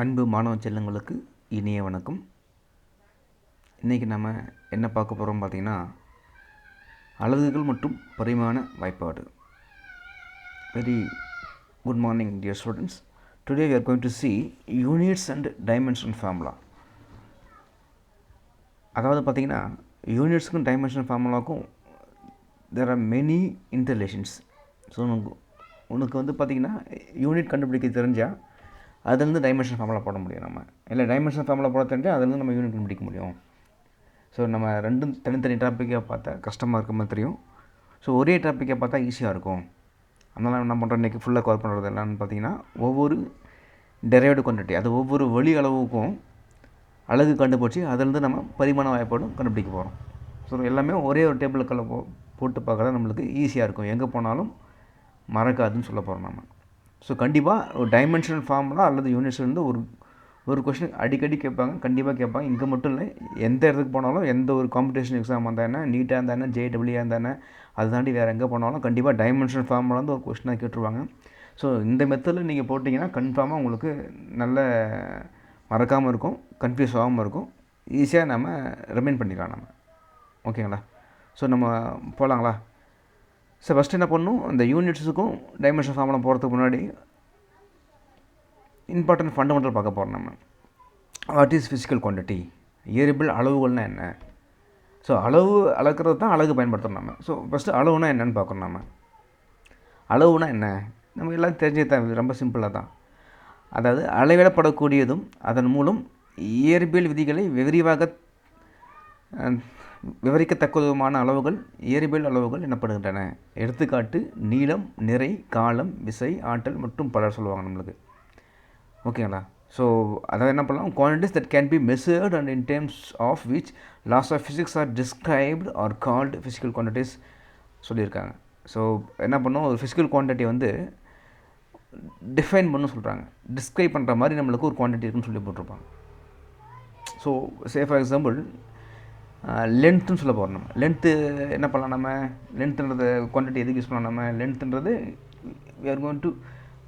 அன்பு மாணவ செல்லங்களுக்கு இனிய வணக்கம். இன்றைக்கி நம்ம என்ன பார்க்க போகிறோம் பார்த்திங்கன்னா, அலகுகள் மற்றும் பரிமாண வாய்ப்பாடு. Very good morning dear students. Today we are going to see units and dimension formula. அதாவது பார்த்திங்கன்னா, யூனிட்ஸுக்கும் டைமென்ஷன் ஃபார்முலாவுக்கும் there are many interrelations. So உனக்கு வந்து பார்த்திங்கன்னா யூனிட் கண்டுபிடிக்க தெரிஞ்சால் அதுலேருந்து டைமென்ஷன் ஃபார்முலா போட முடியும். நம்ம இல்லை டைமென்ஷன் ஃபார்முலா போட தெரிஞ்சால் அதுலேருந்து நம்ம யூனிட் கண்டுபிடிக்க முடியும். ஸோ நம்ம ரெண்டும் தனித்தனி டாப்பிக்காக பார்த்தா கஷ்டமாக இருக்க மாதிரி தெரியும். ஸோ ஒரே டாப்பிக்காக பார்த்தா ஈஸியாக இருக்கும். அதனால் என்ன பண்ணுறோம், இன்றைக்கி ஃபுல்லாக கவர் பண்ணுறது என்னன்னு பார்த்தீங்கன்னா, ஒவ்வொரு டெரைவ்டு குவான்டிட்டி, அது ஒவ்வொரு வழி அளவுக்கும் அலகு கண்டுபிடிச்சி அதிலேருந்து நம்ம பரிமாண வாய்ப்பாடும் கண்டுபிடிக்க போகிறோம். ஸோ எல்லாமே ஒரே ஒரு டேபிளுக்குள்ள போட்டு பார்க்குறது நம்மளுக்கு ஈஸியாக இருக்கும், எங்கே போனாலும் மறக்காதுன்னு சொல்ல போகிறோம் நம்ம. ஸோ கண்டிப்பாக ஒரு டைமென்ஷனல் ஃபார்முலா அல்லது யூனிட்ஸ்லேருந்து ஒரு கொஸ்டின் அடிக்கடி கேட்பாங்க, கண்டிப்பாக கேட்பாங்க. இங்கே மட்டும் இல்லை, எந்த இடத்துக்கு போனாலும், எந்த ஒரு காம்படிஷன் எக்ஸாம் வந்தால் என்ன, நீட்டாக இருந்தானே, ஜேடபிள்யூஆ இருந்தானே, அது தாண்டி வேறு எங்கே போனாலும் கண்டிப்பாக டைமென்ஷனல் ஃபார்முலாந்து ஒரு கொஸ்டினாக கேட்டுருவாங்க. ஸோ இந்த மெத்தடில் நீங்கள் போட்டிங்கன்னா கன்ஃபார்மாக உங்களுக்கு நல்ல மறக்காமல் இருக்கும், கன்ஃபியூஸ் ஆகாமல் இருக்கும், ஈஸியாக நம்ம ரிமைண்ட் பண்ணிக்கலாம் நம்ம. ஓகேங்களா? ஸோ நம்ம போகலாங்களா? ஸோ ஃபஸ்ட்டு என்ன பண்ணணும், இந்த யூனிட்ஸுக்கும் டைமென்ஷன் ஃபார்முலா போகிறதுக்கு முன்னாடி இம்பார்ட்டன்ட் ஃபண்டமெண்டல் பார்க்க போகிறோம் நம்ம. What is physical quantity? இயற்பியல் அளவுகள்னால் என்ன? ஸோ அளவு அளக்கிறது தான் அலகு பயன்படுத்துகிறோம் நம்ம. ஸோ ஃபஸ்ட்டு அளவுனா என்னென்னு பார்க்கணும் நம்ம. அளவுனா என்ன? நம்ம எல்லாம் தெரிஞ்சது தான், ரொம்ப சிம்பிளாக தான். அதாவது அளவிடப்படக்கூடியதும் அதன் மூலம் இயற்பியல் விதிகளை விவரிக்கத்தக்கதுமான அளவுகள் இயற்பியல் அளவுகள் எனப்படுகின்றன. எடுத்துக்காட்டு நீளம், நிறை, காலம், விசை, ஆற்றல் மற்றும் பலர் சொல்லுவாங்க நம்மளுக்கு. ஓகேங்களா? ஸோ அதாவது என்ன பண்ணலாம், quantities that can be measured and in terms of which laws of physics are described are called physical quantities சொல்லியிருக்காங்க. ஸோ என்ன பண்ணோம், ஒரு ஃபிசிக்கல் குவான்டிட்டி வந்து டிஃபைன் பண்ணு சொல்கிறாங்க, டிஸ்கிரைப் பண்ணுற மாதிரி நம்மளுக்கு ஒரு குவான்டிட்டி இருக்குன்னு சொல்லி போட்டிருப்பாங்க. ஸோ சே ஃபார் எக்ஸாம்பிள் லென்த்துன்னு சொல்ல போகிறோம் நம்ம. லென்த்து என்ன பண்ணலாம் நம்ம, லென்த்துன்றது குவான்டிட்டி எதுக்கு யூஸ் பண்ணலாம் நம்ம? லென்த்துன்றது we are going to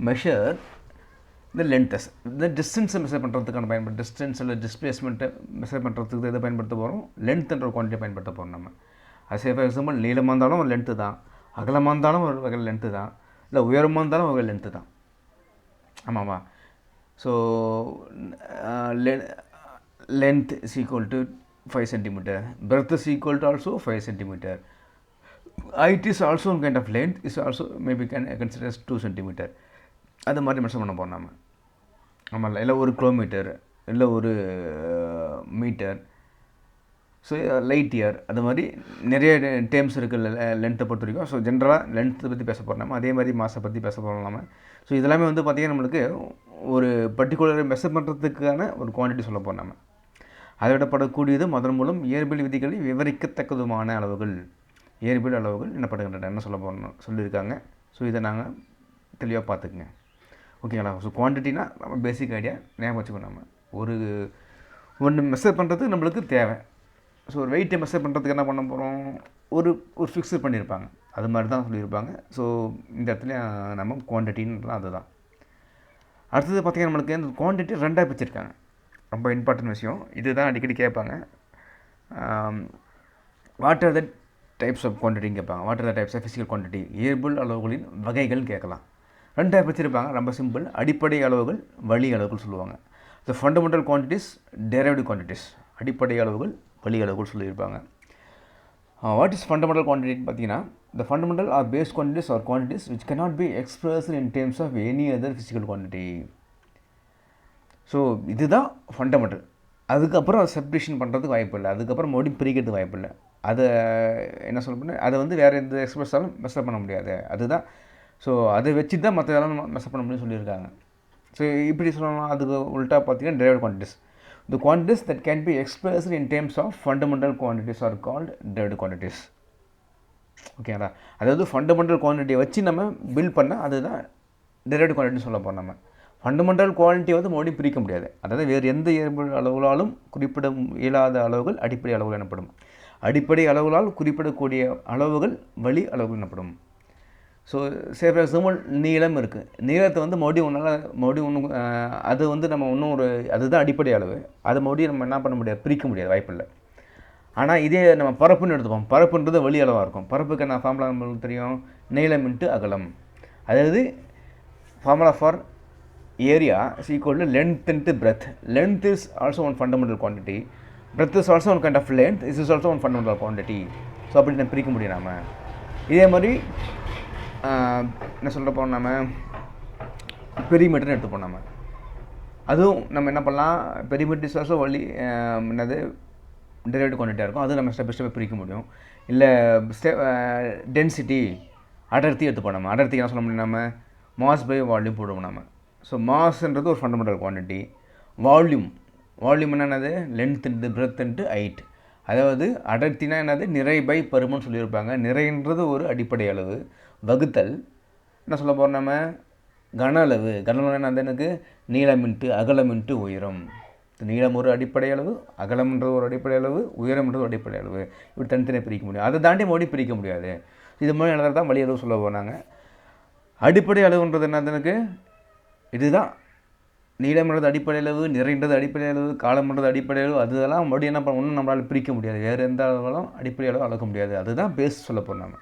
measure the lengths, இந்த டிஸ்டன்ஸை மெஷர் பண்ணுறதுக்கான பயன்படுத்த, டிஸ்டன்ஸ் இல்லை டிஸ்பிளேஸ்மெண்ட்டை மெஷர் பண்ணுறதுக்கு எதை பயன்படுத்த போகிறோம், லென்த்துன்ற குவான்டிட்டி பயன்படுத்த போகிறோம் நம்ம. அது சே ஃபார் எக்ஸாம்பிள் நீளமாக இருந்தாலும் ஒரு லென்த்து தான், அகலமாக இருந்தாலும் ஒரு வகை லென்த்து தான், இல்லை உயரமாக இருந்தாலும் ஒரு வகை லென்த்து தான். ஆமாம்மா. So length is equal to 5 cm, breadth is equal to also 5 cm, height is also one kind of length, is also maybe can consider as 2 cm. அது மாதிரி மெஷர் பண்ண போகிறோம் நம்ம. ஆமாம், இல்லை ஒரு கிலோமீட்டர், இல்லை ஒரு மீட்டர், ஸோ லைட் இயர், அது மாதிரி நிறைய டேர்ம்ஸ் இருக்குது லென்த்தை பொறுத்த வரைக்கும். ஸோ ஜென்ரலாக லென்த்தை பற்றி பேச போகிறோம் நம்ம. அதே மாதிரி மாசை பற்றி பேச போகிறோம் நம்ம. ஸோ இதெல்லாமே வந்து பார்த்திங்கன்னா நம்மளுக்கு ஒரு பர்டிகுலர் மெஷர் பண்ணுறதுக்கான ஒரு குவான்டிட்டி சொல்ல போகிறோம் நம்ம. அளவிடப்படக்கூடியதும் அதன் மூலம் இயற்பியல் விதிகளை விவரிக்கத்தக்கதுமான அளவுகள் இயற்பியல் அளவுகள் என்னப்படுகின்றன என்ன சொல்ல போகணும் சொல்லியிருக்காங்க. ஸோ இதை நாங்கள் தெளிவாக பார்த்துக்குங்க. ஓகேங்களா? ஸோ குவான்டிட்டினா நம்ம பேசிக் ஐடியா ஞாபகம் வச்சுக்கணும். நம்ம ஒன்று மெஷர் பண்ணுறதுக்கு நம்மளுக்கு தேவை. ஸோ ஒரு வெயிட்டை மெஷர் பண்ணுறதுக்கு என்ன பண்ண போகிறோம், ஒரு ஃபிக்ஸட் பண்ணியிருப்பாங்க, அது மாதிரி தான் சொல்லியிருப்பாங்க. ஸோ இந்த இடத்துல நம்ம குவான்டிட்டின்னு அதுதான். அடுத்தது பார்த்திங்கன்னா நம்மளுக்கு இந்த குவான்டிட்டி ரெண்டாக பிரிச்சிருக்காங்க. ரொம்ப இம்பார்ட்டன்ட் விஷயம், இது தான் அடிக்கடி கேட்பாங்க. What are the types of குவான்டிட்டின்னு கேட்பாங்க. What are the types of physical quantity? இயற்பியல் அளவுகளின் வகைகள் கேட்கலாம். ரெண்டாக பிரிச்சிருப்பாங்க, ரொம்ப சிம்பிள். அடிப்படை அளவுகள், வழி அளவுகள் சொல்லுவாங்க. த ஃபண்டமெண்டல் குவான்டிட்டிஸ், டெரைவ்டு குவான்டிட்டிஸ். அடிப்படை அளவுகள், வழி அளவுகள் சொல்லியிருப்பாங்க. வாட் இஸ் ஃபண்டமெண்டல் குவான்டிட்டின்னு பார்த்தீங்கன்னா, the fundamental or base quantities are quantities which cannot be expressed in terms of any other physical quantity. So இதுதான் ஃபண்டமெண்டல். அதுக்கப்புறம் அதை செப்ரேஷன் பண்ணுறதுக்கு வாய்ப்பு இல்லை, அதுக்கப்புறம் மறுபடியும் பிரிக்கிறதுக்கு வாய்ப்பு இல்லை. அதை என்ன சொல்ல போனால், அதை வந்து வேறு எந்த எக்ஸ்பிரஸாலும் மெஷர் பண்ண முடியாது. அதுதான். ஸோ அதை வச்சு தான் மற்ற இதெல்லாம் மெஷர் பண்ண முடியும்னு சொல்லியிருக்காங்க. ஸோ இப்படி சொல்லலாம். அதுக்கு உல்ட்டா பார்த்தீங்கன்னா derived quantities. The quantities that can be expressed in terms of fundamental quantities are called derived quantities. ஓகேங்களா? அதாவது ஃபண்டமெண்டல் குவான்டிட்டியை வச்சு நம்ம பில்ட் பண்ணால் அதுதான் டெரைவ்டு குவான்டிட்டி சொல்ல போகிறோம் நம்ம. ஃபண்டமெண்டல் குவான்டிட்டி வந்து மறுபடியும் பிரிக்க முடியாது. அதாவது வேறு எந்த இயற்பியல் அளவுகளாலும் குறிப்பிட இயலாத அளவுகள் அடிப்படை அளவுகள் எனப்படும். அடிப்படை அளவுகளால் குறிப்பிடக்கூடிய அளவுகள் வழி அளவுகள் எனப்படும். ஸோ சே ஃபார் எக்ஸாம்பிள் நீளம் இருக்குது. நீளத்தை வந்து மறுபடியும் ஒன்றும் அது வந்து நம்ம இன்னும் அதுதான் அடிப்படை அளவு. அதை மறுபடியும் நம்ம என்ன பண்ண முடியாது, பிரிக்க முடியாது, வாய்ப்பில்லை. ஆனால் இதே நம்ம பரப்புன்னு எடுத்துப்போம். பரப்புன்றது வெளி அளவாக இருக்கும். பரப்புக்கு நான் ஃபார்முலா நம்மளுக்கு தெரியும், நீளம் இன்ட்டு அகலம். அதாவது formula for area is equal to length into breadth. Length is also one fundamental quantity, breadth is also one kind of length, is also one fundamental quantity. So அப்படி நம்ம பிரிக்க முடியும். நம்ம இதே மாதிரி என்ன சொல்கிறப்போ நம்ம பெரிமீட்டர்னு எடுத்துப்போம். நம்ம அதுவும் நம்ம என்ன பண்ணலாம், பெரிமீட்டர் இஸ் ஆல்சோ என்னது டெரிவேட்டிவ் குவான்டிட்டியாக இருக்கும். அது நம்ம ஸ்டெப் பை ஸ்டெப் பிரிக்க முடியும். இல்லை டென்சிட்டி, அடர்த்தி எடுத்துப்போம். நம்ம அடர்த்திக்கு என்ன சொல்ல முடியும், நம்ம மாஸ் பை வால்யூம் போடுவோம் நம்ம. ஸோ மாஸ்ன்றது ஒரு ஃபண்டமெண்டல் குவான்டிட்டி. வால்யூம் என்னது, length into breadth into height. அதாவது அடர்த்தினா என்னது, நிறை பை பருமன் சொல்லியிருப்பாங்க. நிறைன்றது ஒரு அடிப்படை அளவு, வகுத்தல் என்ன சொல்ல போகிறோம் நம்ம கன அளவு. கன அளவு என்னது, எனக்கு நீளம் இன்ட்டு அகலம் இன்ட்டு உயரம். நீளம் ஒரு அடிப்படை அளவு, அகலம்ன்றது ஒரு அடிப்படை அளவு, உயரம்ன்றது ஒரு அடிப்படை அளவு. இப்படி தனித்தனியாக பிரிக்க முடியும். அதை தாண்டி மறுபடியும் பிரிக்க முடியாது. இது மாதிரி எழுதுறது தான் வழி அளவு சொல்ல போனாங்க. அடிப்படை அளவுன்றது என்னது, எனக்கு இதுதான். நீளம்ன்றது அடிப்படை அளவு, நிறைன்றது அடிப்படை அளவு, காலம்ன்றது அடிப்படை அளவு. அதெல்லாம் மறுபடியும் என்ன பண்ண, ஒன்றும் நம்மளால் பிரிக்க முடியாது. வேறு எந்த அளவுகளும் அடிப்படை அளவு அளக்க முடியாது. அதுதான் பேஸ் சொல்ல போகிறாங்க.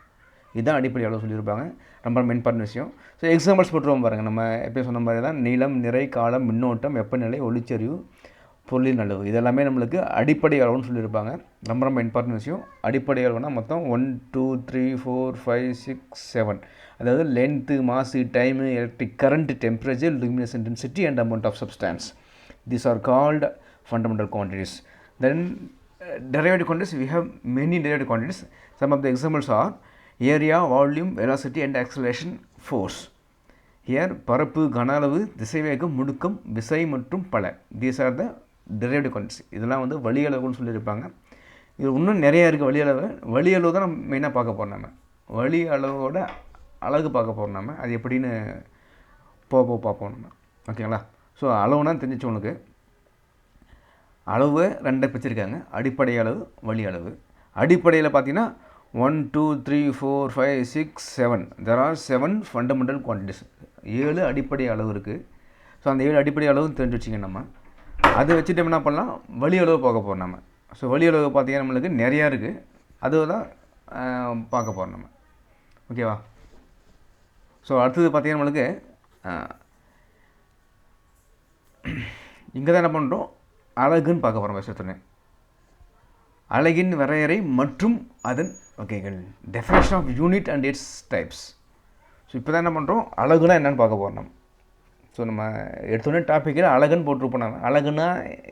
இதுதான் அடிப்படை அளவு சொல்லியிருப்பாங்க. ரொம்ப மெயின்பார்ட்டன் விஷயம். ஸோ எக்ஸாம்பிள்ஸ் போட்டுருவோம் பாருங்கள். நம்ம எப்பயும் சொன்ன மாதிரி தான் நீளம், நிறை, காலம், மின்னோட்டம், வெப்பநிலை, ஒளிச்செறிவு, பொருளின் அளவு. இதெல்லாமே நம்மளுக்கு அடிப்படை அளவுன்னு சொல்லியிருப்பாங்க. ரொம்ப இம்பார்ட்டன்ட் விஷயம். அடிப்படை அளவுனா மொத்தம் 1 2 3 4 5 6 7. அதாவது லென்த்து, மாசு, time, electric current, temperature, luminescent intensity and amount of substance. These are called fundamental quantities. Then derivative quantities, we have many derivative quantities. Some of the examples are area, volume, velocity and acceleration, force. Here பரப்பு, கன அளவு, திசைவேகம், முடுக்கம், விசை மற்றும் பல. These are the derivative quantities. இதெல்லாம் வந்து வழி அளவுன்னு சொல்லியிருப்பாங்க. இது இன்னும் நிறையா இருக்குது. வழி அளவு தான் நம்ம மெயினாக பார்க்க போகிறோம். நம்ம வழி அளவோட அழகு பார்க்க போகிறோம். நம்ம அது எப்படின்னு பார்ப்போம் நம்ம. ஓகேங்களா? ஸோ அளவுனா தெரிஞ்சிச்சு உங்களுக்கு. அளவு ரெண்டை பிரிச்சிருக்காங்க, அடிப்படை அளவு, வழி அளவு. அடிப்படையில் பார்த்தீங்கன்னா 1 2 3 4 5 6 7. There are 7 fundamental quantities. 7 அடிப்படை அளவு இருக்குது. ஸோ அந்த 7 அடிப்படை அளவு தெரிஞ்சு வச்சிங்க. நம்ம அதை வச்சுட்டு என்ன பண்ணலாம், வழி அளவு பார்க்க போகிறோம் நம்ம. ஸோ வழி அளவு பார்த்தீங்கன்னா நம்மளுக்கு நிறையா இருக்குது. அதுதான் பார்க்க போகிறோம் நம்ம. ஓகேவா? ஸோ அடுத்தது பார்த்தீங்கன்னா நம்மளுக்கு இங்கே தான் என்ன பண்ணுறோம், அலகுன்னு பார்க்க போகிறோம். விஷயத்துனே அலகின் வரையறை மற்றும் அதன் வகைகள், definition of unit and its types. So இப்போ தான் என்ன பண்ணுறோம், அலகுனா என்னென்னு பார்க்க போகிறோம் நம்ம. ஸோ நம்ம எடுத்தோடனே டாப்பிக்கில் அழகுன்னு போட்டிருப்போம். நம்ம அழகுன்னா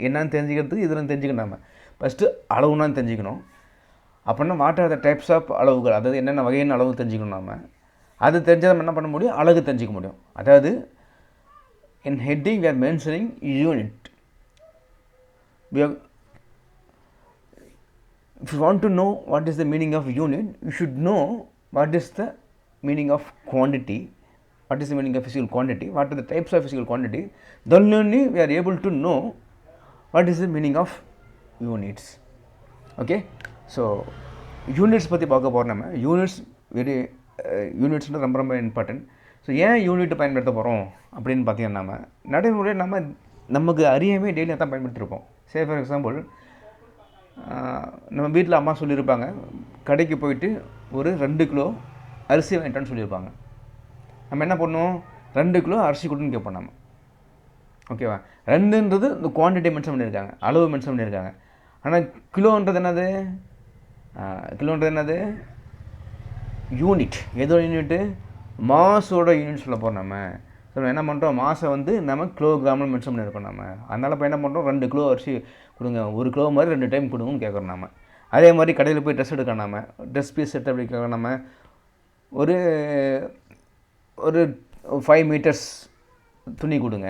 என்னன்னு தெரிஞ்சுக்கிறதுக்கு இதில் தெரிஞ்சுக்கணும். நம்ம ஃபஸ்ட்டு அளவுனான்னு தெரிஞ்சுக்கணும். அப்படின்னா what are the types of அளவுகள், அதாவது என்னென்ன வகையான அளவு தெரிஞ்சுக்கணும். நம்ம அது தெரிஞ்சால் நம்ம என்ன பண்ண முடியும், அழகு தெரிஞ்சிக்க முடியும். அதாவது இன் heading we are mentioning unit. If you want to know what is the meaning of unit, you should know what is the meaning of quantity. What is the meaning of physical quantity? What are the types of physical quantity? Then only we are able to know what is the meaning of units. Okay? So units பற்றி பார்க்க போகிறோம் நம்ம. Units ரொம்ப important. So ஏன் unit பயன்படுத்த போகிறோம் அப்படின்னு பார்த்தீங்கன்னா, நம்ம நடைமுறையில் நமக்கு அறியாமே டெய்லி தான் பயன்படுத்திருப்போம். சே ஃபார் எக்ஸாம்பிள், நம்ம வீட்டில் அம்மா சொல்லியிருப்பாங்க, கடைக்கு போயிட்டு ஒரு 2 கிலோ அரிசி வாங்கிட்டான்னு சொல்லியிருப்பாங்க. நம்ம என்ன பண்ணுவோம், 2 கிலோ அரிசி கொடுன்னு கேட்போம் நம்ம. ஓகேவா? 2ன்றது இந்த குவான்டிட்டி மென்ஷன் பண்ணியிருக்காங்க, அளவு மென்ஷன் பண்ணியிருக்காங்க. ஆனால் கிலோன்றது என்னது, யூனிட். எதோட யூனிட்டு, மாஸோட யூனிட் சொல்ல போகிறோம் நம்ம. ஸோ என்ன பண்ணுறோம், மாசை வந்து நம்ம கிலோகிராமில் மென்ஷன் பண்ணியிருக்கோம் நம்ம. அதனால் இப்போ என்ன பண்ணுறோம், 2 கிலோ அரிசி கொடுங்க, 1 கிலோ மாதிரி 2 டைம் கொடுங்கன்னு கேட்குறோம் நம்ம. அதே மாதிரி கடையில் போய் ட்ரெஸ் எடுக்கணும் நம்ம, ட்ரெஸ் பீஸ் எடுத்து அப்படி கேட்குறோம் நம்ம. ஒரு 5 மீட்டர்ஸ் துணி கொடுங்க,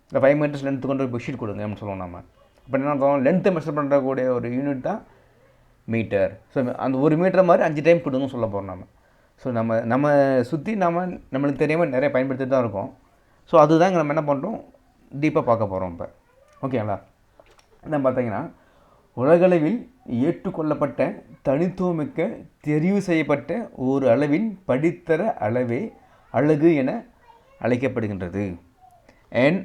இல்லை 5 மீட்டர்ஸ் லென்த்து கொண்டு பெட்ஷீட் கொடுங்க அப்படின்னு சொல்லுவோம் நம்ம. இப்போ என்ன பண்ணுறோம், லென்த்தை மெஷர் பண்ணுறக்கூடிய ஒரு யூனிட் தான் மீட்டர். ஸோ அந்த 1 மீட்டர் மாதிரி 5 டைம் கொடுங்கன்னு சொல்ல போகிறோம் நம்ம. ஸோ நம்ம சுற்றி நம்மளுக்கு தெரியாமல் நிறைய பயன்படுத்திட்டு தான் இருக்கோம். ஸோ அதுதான் நம்ம என்ன பண்ணுறோம், டீப்பாக பார்க்க போகிறோம் இப்போ. ஓகேங்களா? என்ன பார்த்தீங்கன்னா, உலகளவில் ஏற்றுக்கொள்ளப்பட்ட தனித்துவமிக்க தெரிவு செய்யப்பட்ட ஒரு அளவின் படித்தர அளவே அலகு என அழைக்கப்படுகின்றது. An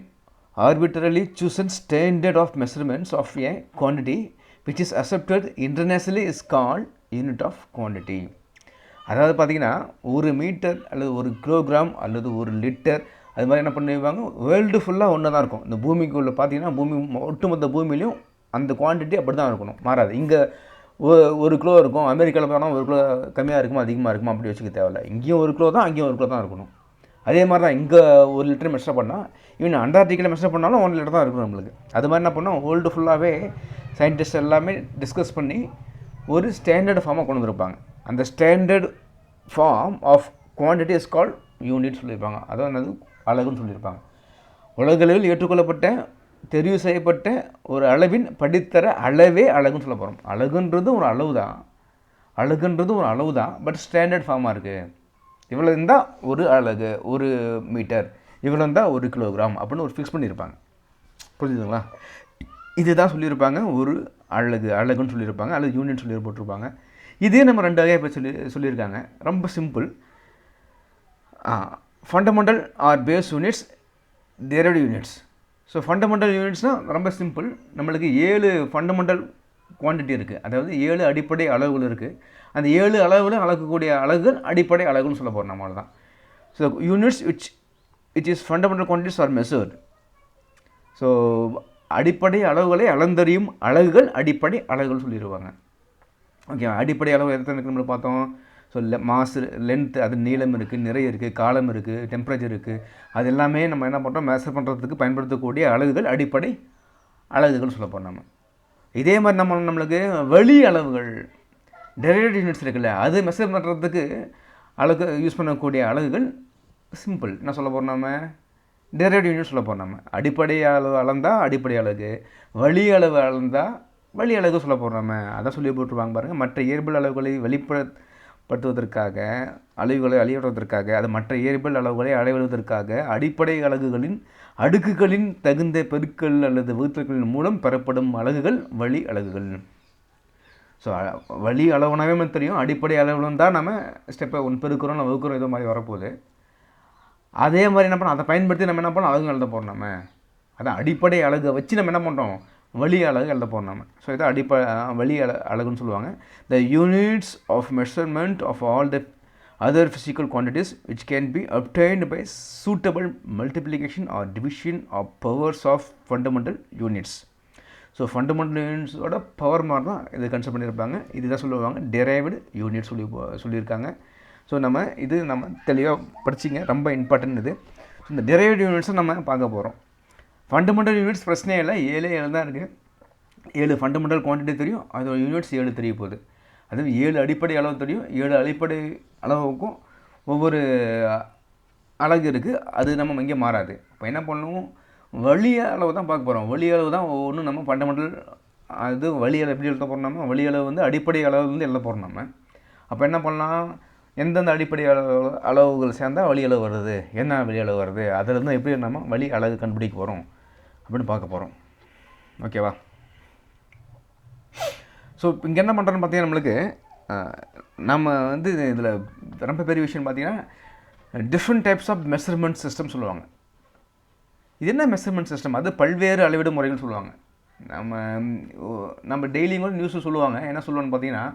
arbitrarily chosen standard of measurements of a quantity which is accepted internationally is called unit of quantity. அதாவது பார்த்திங்கன்னா ஒரு மீட்டர் அல்லது ஒரு கிலோகிராம் அல்லது ஒரு லிட்டர் அது மாதிரி என்ன பண்ணுவாங்க, வேர்ல்டு ஃபுல்லாக ஒன்று தான் இருக்கும். இந்த பூமிக்குள்ளே பார்த்திங்கன்னா பூமி ஒட்டுமொத்த பூமியிலையும் அந்த குவான்டிட்டி அப்படி தான் இருக்கணும், மாறாது. இங்கே ஒரு கிலோ இருக்கும், அமெரிக்காவில் போனால் ஒரு கிலோ கம்மியாக இருக்குமா அதிகமாக இருக்குமா அப்படி வச்சுக்க தேவையில்லை. இங்கேயும் ஒரு கிலோ தான், அங்கேயும் ஒரு கிலோ தான் இருக்கணும். அதே மாதிரி தான் இங்கே ஒரு லிட்டர் மெஷர் பண்ணால் ஈவன் அண்டார்டிக்கில் மெஷர் பண்ணாலும் 1 லிட்டர் தான் இருக்கணும் நம்மளுக்கு. அது மாதிரி என்ன பண்ணோம், வேர்ல்டு ஃபுல்லாகவே சயின்டிஸ்ட் எல்லாமே டிஸ்கஸ் பண்ணி ஒரு ஸ்டாண்டர்ட் ஃபார்மாக கொண்டு வந்திருப்பாங்க. அந்த standard form of quantity is called unit சொல்லியிருப்பாங்க. அதான் அது அலகுன்னு சொல்லியிருப்பாங்க. உலகளவில் ஏற்றுக்கொள்ளப்பட்ட தெரிவு செய்யப்பட்ட ஒரு அளவின் படித்தர அளவே அலகுன்னு சொல்ல போகிறோம். அலகுன்றது ஒரு அளவு தான், பட் ஸ்டாண்டர்ட் ஃபார்மாக இருக்குது. இவ்வளோ இருந்தால் ஒரு அலகு, ஒரு மீட்டர், இவ்வளோ இருந்தால் ஒரு கிலோகிராம் அப்படின்னு ஒரு ஃபிக்ஸ் பண்ணியிருப்பாங்க. புரிஞ்சுதுங்களா? இதுதான் சொல்லியிருப்பாங்க, ஒரு அலகுன்னு சொல்லியிருப்பாங்க, அல்லது யூனிட் சொல்லி போட்டிருப்பாங்க. இதே நம்ம 2 வகையாக இப்போ சொல்லியிருக்காங்க. ரொம்ப simple. Fundamental or base units, derived units. So fundamental யூனிட்ஸ்னால் ரொம்ப சிம்பிள். நம்மளுக்கு 7 ஃபண்டமெண்டல் குவான்டிட்டி இருக்குது, அதாவது 7 அடிப்படை அளவுகள் இருக்குது. அந்த 7 அளவில் அளக்கக்கூடிய அலகுகள் அடிப்படை அலகுன்னு சொல்ல போகிறோம். நம்மளால தான். So units which is fundamental quantities are measured. So அடிப்படை அளவுகளை அளந்தறியும் அலகுகள் அடிப்படை அலகுகள் சொல்லிடுவாங்க. ஓகே, அடிப்படை அளவு எத்தனை இருக்குது நம்மளுக்கு பார்த்தோம். ஸோ மாசு, லென்த்து, அது நீளம் இருக்குது, நிறை இருக்குது, காலம் இருக்குது, டெம்பரேச்சர் இருக்குது. அது எல்லாமே நம்ம என்ன பண்ணுறோம், மெஷர் பண்ணுறதுக்கு பயன்படுத்தக்கூடிய அலகுகள் அடிப்படை அலகுகள் சொல்ல போகிறோம் நம்ம. இதே மாதிரி நம்மளுக்கு வெளி அளவுகள் டெரைவ்டு யூனிட்ஸ் இருக்குல்ல, அது மெஷர் பண்ணுறதுக்கு அலகு யூஸ் பண்ணக்கூடிய அலகுகள் சிம்பிள். என்ன சொல்ல போகிறோம், நம்ம டெரைவ்டு யூனிட் சொல்ல போகிறோம். நம்ம அடிப்படை அளவு அளந்தால் அடிப்படை அலகு, வழி அளவு அளந்தால் வழி அலகு சொல்ல போகிறோம். நம்ம அதான் சொல்லி போட்டுருவாங்க பாருங்கள். மற்ற இயற்பியல் அளவுகளை வெளிப்படுத்துவதற்காக, அளவுகளை அளவிடுவதற்காக, அது மற்ற இயற்பியல் அளவுகளை அளவிடுவதற்காக அடிப்படை அலகுகளின் அடுக்குகளின் தகுந்த பெருக்கல் அல்லது வகுத்தல்களின் மூலம் பெறப்படும் அலகுகள் வழி அலகுகள். ஸோ வழி அளவுனாவே நமக்கு தெரியும், அடிப்படை அளவுன்னு தான் நம்ம ஸ்டெப்பை பெருக்கிறோம், நம்ம வகுக்கிறோம், இது மாதிரி வரப்போகுது. அதே மாதிரி என்ன பண்ணோம், அதை பயன்படுத்தி நம்ம என்ன பண்ணோம், அலகு எழுத போகிறோம். நம்ம அதான் அடிப்படை அலகை வச்சு நம்ம என்ன பண்ணுறோம், வழி அலகு எழுத போகிறோம் நம்ம. ஸோ இதை வழி அலகுன்னு சொல்லுவாங்க. The units of measurement of all the other physical quantities which can be obtained by suitable multiplication or division of powers of fundamental units. So fundamental யூனிட்ஸோட பவர் மாதிரி தான் இதை கன்சிடர் பண்ணியிருப்பாங்க. இதுதான் சொல்லுவாங்க டெரைவ்டு யூனிட் சொல்லியிருக்காங்க. ஸோ நம்ம தெளிவாக படிச்சிங்க, ரொம்ப இம்பார்ட்டன்ட் இது. ஸோ இந்த டெரைவ்டு யூனிட்ஸை நம்ம பார்க்க போகிறோம். ஃபண்டமெண்டல் யூனிட்ஸ் பிரச்சனையே இல்லை, 7 தான் இருக்குது. 7 ஃபண்டமெண்டல் குவான்டிட்டி தெரியும், அதோட யூனிட்ஸ் 7 தெரிய போகுது. அதுவும் 7 அடிப்படை அளவு தெரியும். 7 அடிப்படை அளவுக்கும் ஒவ்வொரு அலகு இருக்குது, அது நம்ம இங்கே மாறாது. இப்போ என்ன பண்ணுவோம், வழி அளவு தான் பார்க்க போகிறோம். வழி அளவு தான் ஒவ்வொன்றும் நம்ம ஃபண்டமெண்டல். அது வழி அளவு எப்படி எழுத போகிறோம், நம்ம வழி அளவு அடிப்படை அளவுலேருந்து எழுத போகிறோம் நம்ம. அப்போ என்ன பண்ணலாம், எந்தெந்த அடிப்படை அளவுகள் சேர்ந்தால் வழி அளவு வருது, என்ன வழி அளவு வருது, அதிலேருந்து எப்படி நம்ம வழி அலகு கண்டுபிடிக்க போகிறோம் அப்படின்னு பார்க்க போகிறோம். ஓகேவா? ஸோ இங்கே என்ன பண்ணுறோன்னு பார்த்தீங்கன்னா, நம்மளுக்கு நம்ம இதில் ரொம்ப பெரிய விஷயம் பார்த்தீங்கன்னா, different types of measurement system சொல்லுவாங்க. இது என்ன மெஷர்மெண்ட் சிஸ்டம், அது பல்வேறு அளவீடு முறைகள் சொல்லுவாங்க. நம்ம டெய்லியும் கூட நியூஸில் சொல்லுவாங்க. என்ன சொல்லுவான்னு பார்த்தீங்கன்னா,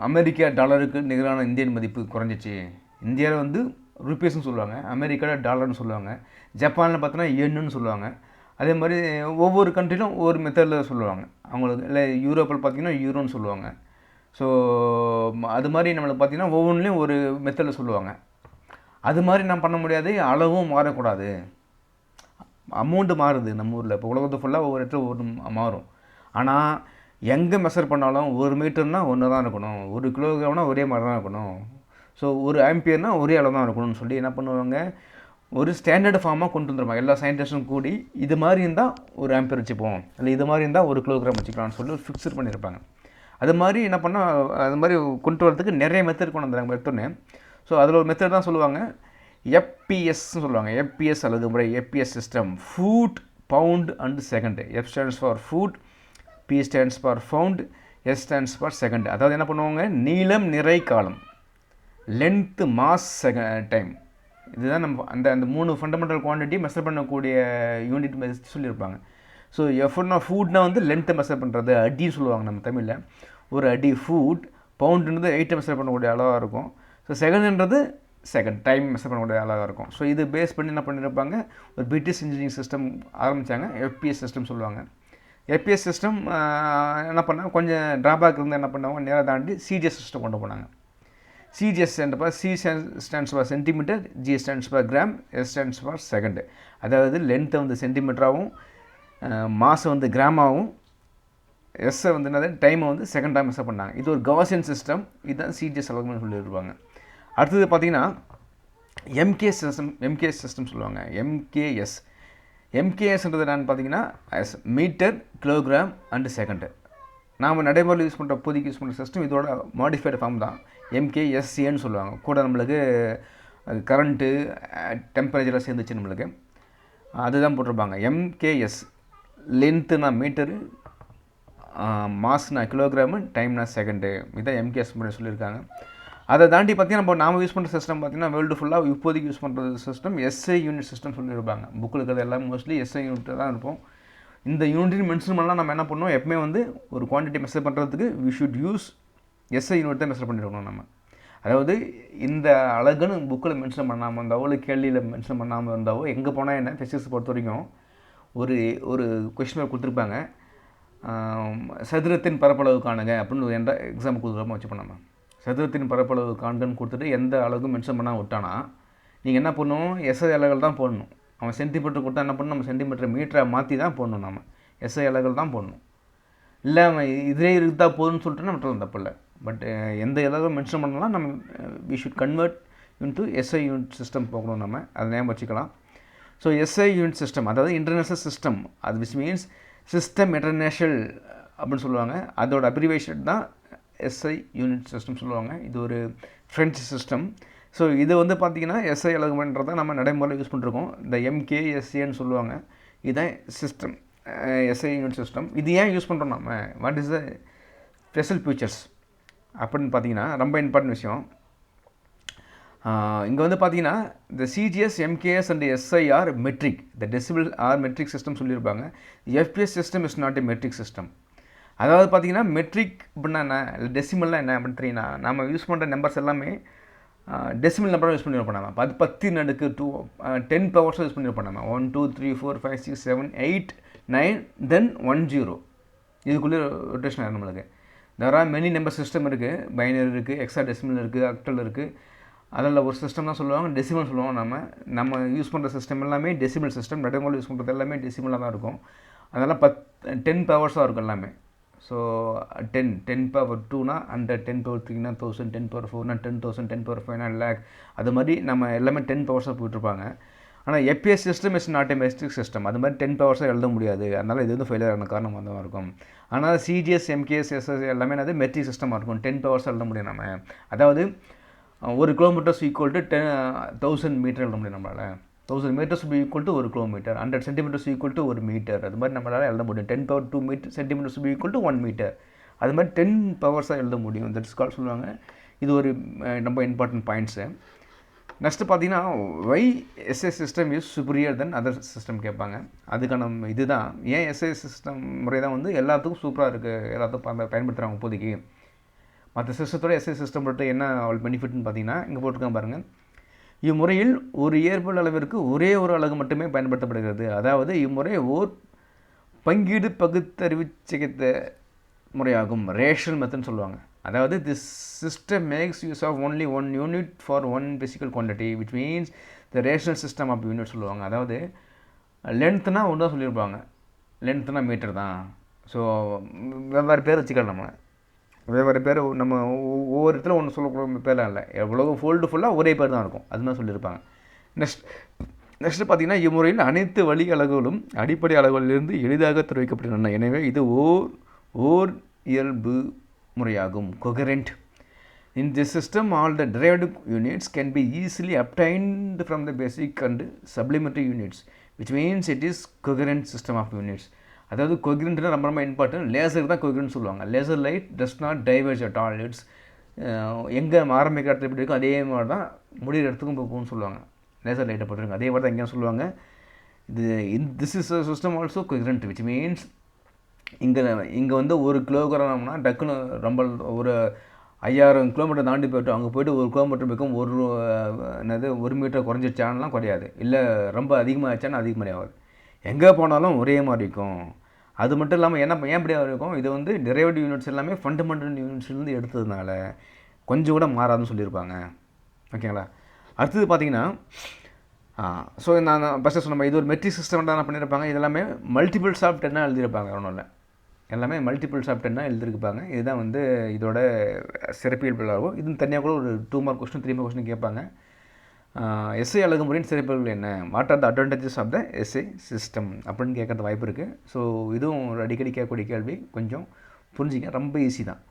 அமெரிக்கா டாலருக்கு நிகரான இந்தியன் மதிப்பு குறைஞ்சிச்சு. இந்தியாவில் ருபீஸ்ன்னு சொல்லுவாங்க, அமெரிக்காவில் டாலர்னு சொல்லுவாங்க, ஜப்பானில் பார்த்தோன்னா யென்னு சொல்லுவாங்க. அதே மாதிரி ஒவ்வொரு கண்ட்ரிலும் ஒவ்வொரு மெத்தடில் சொல்லுவாங்க. அவங்களுக்கு இல்லை யூரோப்பில் பார்த்திங்கன்னா யூரோன்னு சொல்லுவாங்க. ஸோ அது மாதிரி நம்மளுக்கு பார்த்திங்கன்னா ஒவ்வொன்றுலேயும் ஒரு மெத்தடில் சொல்லுவாங்க. அது மாதிரி நம்ம பண்ண முடியாது, அளவும் மாறக்கூடாது. அமௌண்ட்டு மாறுது நம்ம ஊரில். இப்போ உலகத்து ஃபுல்லாக ஒவ்வொரு இடத்துல ஒவ்வொரு மாறும். ஆனால் எங்கே மெஷர் பண்ணாலும் 1 மீட்டர்னால் ஒன்று தான் இருக்கணும், 1 கிலோகிராம்னா ஒரே மாதிரி தான் இருக்கணும், ஸோ 1 ஆம்பியர்னால் ஒரே அளவு தான் இருக்கணும்னு சொல்லி என்ன பண்ணுவாங்க, ஒரு ஸ்டாண்டர்டு ஃபார்மாக கொண்டு வந்துருவாங்க. எல்லா சயின்டிஸ்டும் கூடி இது மாதிரி இருந்தால் 1 ஆம்பியர் வச்சுப்போம், இல்லை இது மாதிரி இருந்தால் 1 கிலோகிராம் வச்சுக்கலாம்னு சொல்லி ஒரு ஃபிக்ஸர் பண்ணியிருப்பாங்க. அது மாதிரி என்ன பண்ணால், அது மாதிரி கொண்டு வரதுக்கு நிறைய மெத்தட் கொண்டு வந்துடுறாங்க எடுத்தோன்னே. ஸோ அதில் ஒரு மெத்தட் தான் சொல்லுவாங்க எப்பிஎஸ்ன்னு சொல்லுவாங்க. எப்பிஎஸ் அலகு முறை, FPS system, foot, pound and second. F stands for foot, P stands for found, S stands for second. அதாவது என்ன பண்ணுவாங்க, நீளம் நிறை காலம், லென்த்து மாஸ் டைம், இதுதான் நம்ம அந்த 3 ஃபண்டமெண்டல் குவான்டிட்டி மெஷர் பண்ணக்கூடிய யூனிட் சொல்லியிருப்பாங்க. ஸோ எஃப்னா ஃபுட்னா வந்து லென்த்தை மெஷர் பண்ணுறது, அடின்னு சொல்லுவாங்க நம்ம தமிழில். ஒரு அடி ஃபுட், பவுண்டுன்றது வெயிட்டை மெஷர் பண்ணக்கூடிய அளவாக இருக்கும். ஸோ செகண்ட்ன்றது செகண்ட், டைம் மெஷர் பண்ணக்கூடிய அளவாக இருக்கும். ஸோ இது பேஸ் பண்ணி என்ன பண்ணியிருப்பாங்க, ஒரு பிரிட்டிஷ் இன்ஜினியரிங் சிஸ்டம் ஆரம்பித்தாங்க, FPS சிஸ்டம் சொல்லுவாங்க. FPS சிஸ்டம் என்ன பண்ணால் கொஞ்சம் ட்ராபேக் இருந்து என்ன பண்ணுவாங்க, நேராக தாண்டி CGS சிஸ்டம் கொண்டு போனாங்க. CGS C stands for centimetre, G stands for gram, S stands for second. அதாவது லென்த்தை வந்து சென்டிமீட்டராகவும், மாசை வந்து கிராமாகவும், எஸ்ஸை வந்து என்னது டைமை வந்து செகண்டாக மெஷர் பண்ணாங்க. இது ஒரு காசியன் சிஸ்டம். இதுதான் CGS அலகுமெண்ட் சொல்லியிருப்பாங்க. அடுத்தது பார்த்திங்கன்னா MKS சிஸ்டம் சொல்லுவாங்க. MKSன்றது என்னன்னு பார்த்தீங்கன்னா மீட்டர், கிலோகிராம் அண்டு செகண்டு. நாம் நடைமுறையில் யூஸ் பண்ணுற இப்போதைக்கு யூஸ் பண்ணுற சிஸ்டம் இதோட மாடிஃபைடு ஃபார்ம் தான், MKSCன்னு சொல்லுவாங்க. கூட நம்மளுக்கு கரண்ட்டு, டெம்பரேச்சரெலாம் சேர்ந்துச்சு நம்மளுக்கு, அதுதான் போட்டிருப்பாங்க. MKS லென்த்துனா மீட்டரு, மாஸ்னா கிலோகிராமு, டைம்னா செகண்டு. இதுதான் MKS முறை சொல்லியிருக்காங்க. அதை தாண்டி பார்த்திங்கன்னா நாம் யூஸ் பண்ணுற சிஸ்டம் பார்த்திங்கன்னா வேர்ல்டு ஃபுல்லாக இப்போதைக்கு யூஸ் பண்ணுறது சிஸ்டம் SI யூனிட் சிஸ்டம் சொல்லியிருப்பாங்க. புக்கில் இருக்கிறது எல்லாம் மோஸ்ட்லி SI யூனிட் தான் இருப்போம். இந்த யூனிட் மென்ஷன் பண்ணலாம் நம்ம என்ன பண்ணோம், எப்பவுமே வந்து ஒரு குவான்டிட்டி மெஷர் பண்ணுறதுக்கு we should use SI unit தான் மெஷர் பண்ணியிருக்கணும் நம்ம. அதாவது இந்த அழகுன்னு புக்கில் மென்ஷன் பண்ணாமல் இருந்தாவோ, இல்லை கேள்வியில் மென்ஷன் பண்ணாமல் இருந்தாவோ, எங்கே போனால் என்ன ஃபிசிக்ஸ் பொறுத்த வரைக்கும் ஒரு கொஸ்டின் கொடுத்துருப்பாங்க, சதுரத்தின் பரப்பளவு காணுங்க அப்படின்னு எந்த எக்ஸாம் கொடுக்குறோமோ வச்சுப்போம். நம்ம சதுரத்தின் பரப்பளவு காண்கன்னு கொடுத்துட்டு எந்த அளவுக்கு மென்ஷன் பண்ணால் விட்டானா நீங்கள் என்ன பண்ணணும், SI அலகுகள் தான் போடணும். அவன் சென்டிமீட்டர் கொடுத்தா என்ன பண்ணணும், நம்ம சென்டிமீட்டர் மீட்டரை மாற்றி தான் போடணும். நம்ம SI அலகுகள் தான் போடணும். இல்லை அவன் இதே இருந்தால் போதுன்னு சொல்லிட்டு நம்ம தப்பு இல்லை. பட் எந்த அளவு மென்ஷன் பண்ணலாம் நம்ம we should convert into SI unit system போகணும். நம்ம அதை ஞாபகம் வச்சுக்கலாம். ஸோ SI யூனிட் சிஸ்டம் அதாவது இன்டர்நேஷ்னல் சிஸ்டம், அது விச் மீன்ஸ் சிஸ்டம் இன்டர்நேஷ்னல் அப்படின்னு சொல்லுவாங்க. அதோட அப்ரிவேஷன் தான் SI யூனிட் சிஸ்டம் சொல்லுவாங்க. இது ஒரு ஃப்ரெஞ்சு சிஸ்டம். ஸோ இது வந்து பார்த்திங்கன்னா SI அலகுமென்றதை நம்ம நடைமுறையில் யூஸ் பண்ணிருக்கோம். இந்த MKSCன்னு சொல்லுவாங்க. இதுதான் சிஸ்டம், SI யூனிட் சிஸ்டம். இது ஏன் யூஸ் பண்ணுறோம் நம்ம, what is the special features அப்படின்னு பார்த்தீங்கன்னா ரொம்ப இம்பார்ட்டன்ட் விஷயம். இங்கே வந்து பார்த்தீங்கன்னா இந்த CGS, MKS and SI or metric, the decimal or metric system சொல்லியிருப்பாங்க. FPS system is not a metric system. அதாவது பார்த்தீங்கன்னா மெட்ரிக் அப்படின்னா என்ன, டெசிமல்லாம் என்ன அப்படின்னு தெரியுன்னா, நம்ம யூஸ் பண்ணுற நம்பர்ஸ் எல்லாமே டெசிமல் நம்பராக யூஸ் பண்ணியிருப்போம். நம்ம 10 பவர்ஸாக யூஸ் பண்ணியிருப்போம். நம்ம 1 2 3 4 5 6 7 8 9 தென் 1 0 இதுக்குள்ளே ரொட்டேஷன் ஆகும் நம்மளுக்கு. there are many number system இருக்குது, பைனரி இருக்குது, எக்ஸா டெசிமல் இருக்குது, ஆக்டல் இருக்குது. அதில் ஒரு சிஸ்டம் தான் சொல்லுவாங்க டெசிமல் சொல்லுவாங்க. நம்ம யூஸ் பண்ணுற சிஸ்டம் எல்லாமே டெசிமல் சிஸ்டம், நடைமுறை யூஸ் பண்ணுறது எல்லாமே டெசிமலாக தான் இருக்கும். அதெல்லாம் 10 பவர்ஸாக இருக்கும் எல்லாமே. ஸோ 10 பவர் 2னா 100, 10 பவர் 3னா 1000, 10 பவர் 4னா 10,000, 10 பவர் 5னா லேக். அது மாதிரி நம்ம எல்லாமே 10 பவர்ஸாக போயிட்டுருப்பாங்க. ஆனால் FPS system is not a metric system. அது மாதிரி 10 பவர்ஸாக எழுத முடியாது. அதனால் இது வந்து ஃபெயிலியர் ஆன காரணம் வந்து இருக்கும். ஆனால் CGS, MKS, SS எல்லாமே அது மெட்ரிக் சிஸ்டமாக இருக்கும். 10 பவர்ஸாக எழுத முடியும் நம்ம. அதாவது 1 கிலோமீட்டர்ஸ் ஈக்குவல் டு 1000 மீட்டர் எழுத முடியும் நம்மளால். 1000 meters be equal to 1 kilometer, 100 centimeters equal to 1 meter. அது மாதிரி நம்மளால் எழுத முடியும். 10 power 2 meter centimeters be equal to 1 meter. அது மாதிரி 10 பவர்ஸாக எழுத முடியும். தட்ஸ் கால் சொல்லுவாங்க. இது ஒரு ரொம்ப இம்பார்ட்டன்ட் பாயிண்ட்ஸு. நெக்ஸ்ட்டு பார்த்தீங்கன்னா வை SI system is superior then other system கேட்பாங்க. அதுக்கான இதுதான் ஏன் SI சிஸ்டம் முறை தான் வந்து எல்லாத்துக்கும் சூப்பராக இருக்குது, எல்லாத்துக்கும் பயன்படுத்துகிறாங்க இப்போதைக்கு. மற்ற சிஸ்டத்தோட SI சிஸ்டம் மட்டும் என்ன பெனிஃபிட்னு பார்த்தீங்கன்னா இங்கே போட்டிருக்காங்க பாருங்கள். இம்முறையில் ஒரு இயற்பியல் அளவிற்கு ஒரே ஒரு அலகு மட்டுமே பயன்படுத்தப்படுகிறது. அதாவது இம்முறை ஓர் பங்கீடு பகுத்தறிவிச்சகித்த முறையாகும், ரேஷனல் மெத்தட்னு சொல்லுவாங்க. அதாவது this system makes use of only one unit for one physical quantity which means the rational system of unit சொல்லுவாங்க. அதாவது லென்த்னா ஒன்று தான் சொல்லியிருப்பாங்க, லென்த்னா மீட்டர் தான். ஸோ வெவ்வேறு பேர் வச்சுக்கலாம், நம்ம வெவ்வேறு பேர் நம்ம ஒவ்வொரு இடத்துல ஒன்று சொல்லக்கூடிய பேர்லாம் இல்லை, எவ்வளோ ஃபுல்லாக ஒரே பேர் தான் இருக்கும், அது மாதிரி சொல்லியிருப்பாங்க. நெக்ஸ்ட்டு பார்த்திங்கன்னா இம்முறையில் அனைத்து வழி அலகுகளும் அடிப்படை அளவுகளிலிருந்து எளிதாக தெரிவிக்கப்படுகின்றன. எனவே இது ஓர் இயல்பு முறையாகும், கொகரெண்ட். In this system all the derived units can be easily obtained from the basic and supplementary units, which means it is coherent system of units. அதாவது கொகிரண்ட்னா ரொம்ப ரொம்ப இம்பார்ட்டன்ட். லேசருக்கு தான் கொகிரண்ட் சொல்லுவாங்க. Laser light does not diverge at all. It's எங்கே ஆரம்பிக்கிற இடத்துல எப்படி இருக்கும் அதே மாதிரி தான் முடிகிற இடத்துக்கும் போகும்னு சொல்லுவாங்க. லேசர் லைட்டை பொறுத்திருக்காங்க அதே மாதிரி தான் எங்கேயும் சொல்லுவாங்க. This is a system also coherent, which means இங்கே வந்து 1 கிலோகிராம்னா டக்குன்னு ரொம்ப ஒரு 5000 கிலோமீட்டர் தாண்டி போய்ட்டு அங்கே போய்ட்டு 1 கிலோமீட்டர் பக்கம் என்னது 1 மீட்டர் குறைஞ்சிச்சான்லாம் குறையாது. இல்லை ரொம்ப அதிகமாகிடுச்சான்னு அதிகமாக ஆகாது. எங்கே போனாலும் ஒரே மாதிரி இருக்கும். அது மட்டும் இல்லாமல் ஏன் இப்படி இருக்கும், இது வந்து டெரைவேட்டிவ் யூனிட்ஸ் எல்லாமே ஃபண்டமெண்டல் யூனிட்ஸ்லேருந்து எடுத்ததுனால கொஞ்சம் கூட மாறாதுன்னு சொல்லியிருப்பாங்க. ஓகேங்களா. அடுத்தது பார்த்தீங்கன்னா ஸோ நான் ஃபஸ்ட்டு சொன்ன இது ஒரு மெட்ரிக் சிஸ்டம் தான் பண்ணியிருப்பாங்க. இது எல்லாமே மல்டிபிள்ஸ் ஆஃப் 10 எழுதியிருப்பாங்க. ஒன்றும் இல்லை, எல்லாமே மல்டிபிள்ஸ் ஆஃப் 10 எழுதியிருப்பாங்க. இதுதான் வந்து இதோட சிறப்பியல்பு ஆகும். இது தனியாக கூட ஒரு 2 மார்க் கொஸ்டின் 3 மார்க் கொஸ்டின் கேட்பாங்க. எஸ்ஐ அழகுமுறையின் சிறப்புகள் என்ன, what are the advantages of the SI system அப்படின்னு கேட்கறது வாய்ப்பு இருக்குது. ஸோ இதுவும் ஒரு அடிக்கடி கேட்கக்கூடிய கேள்வி, கொஞ்சம் புரிஞ்சிக்க ரொம்ப ஈஸி தான்.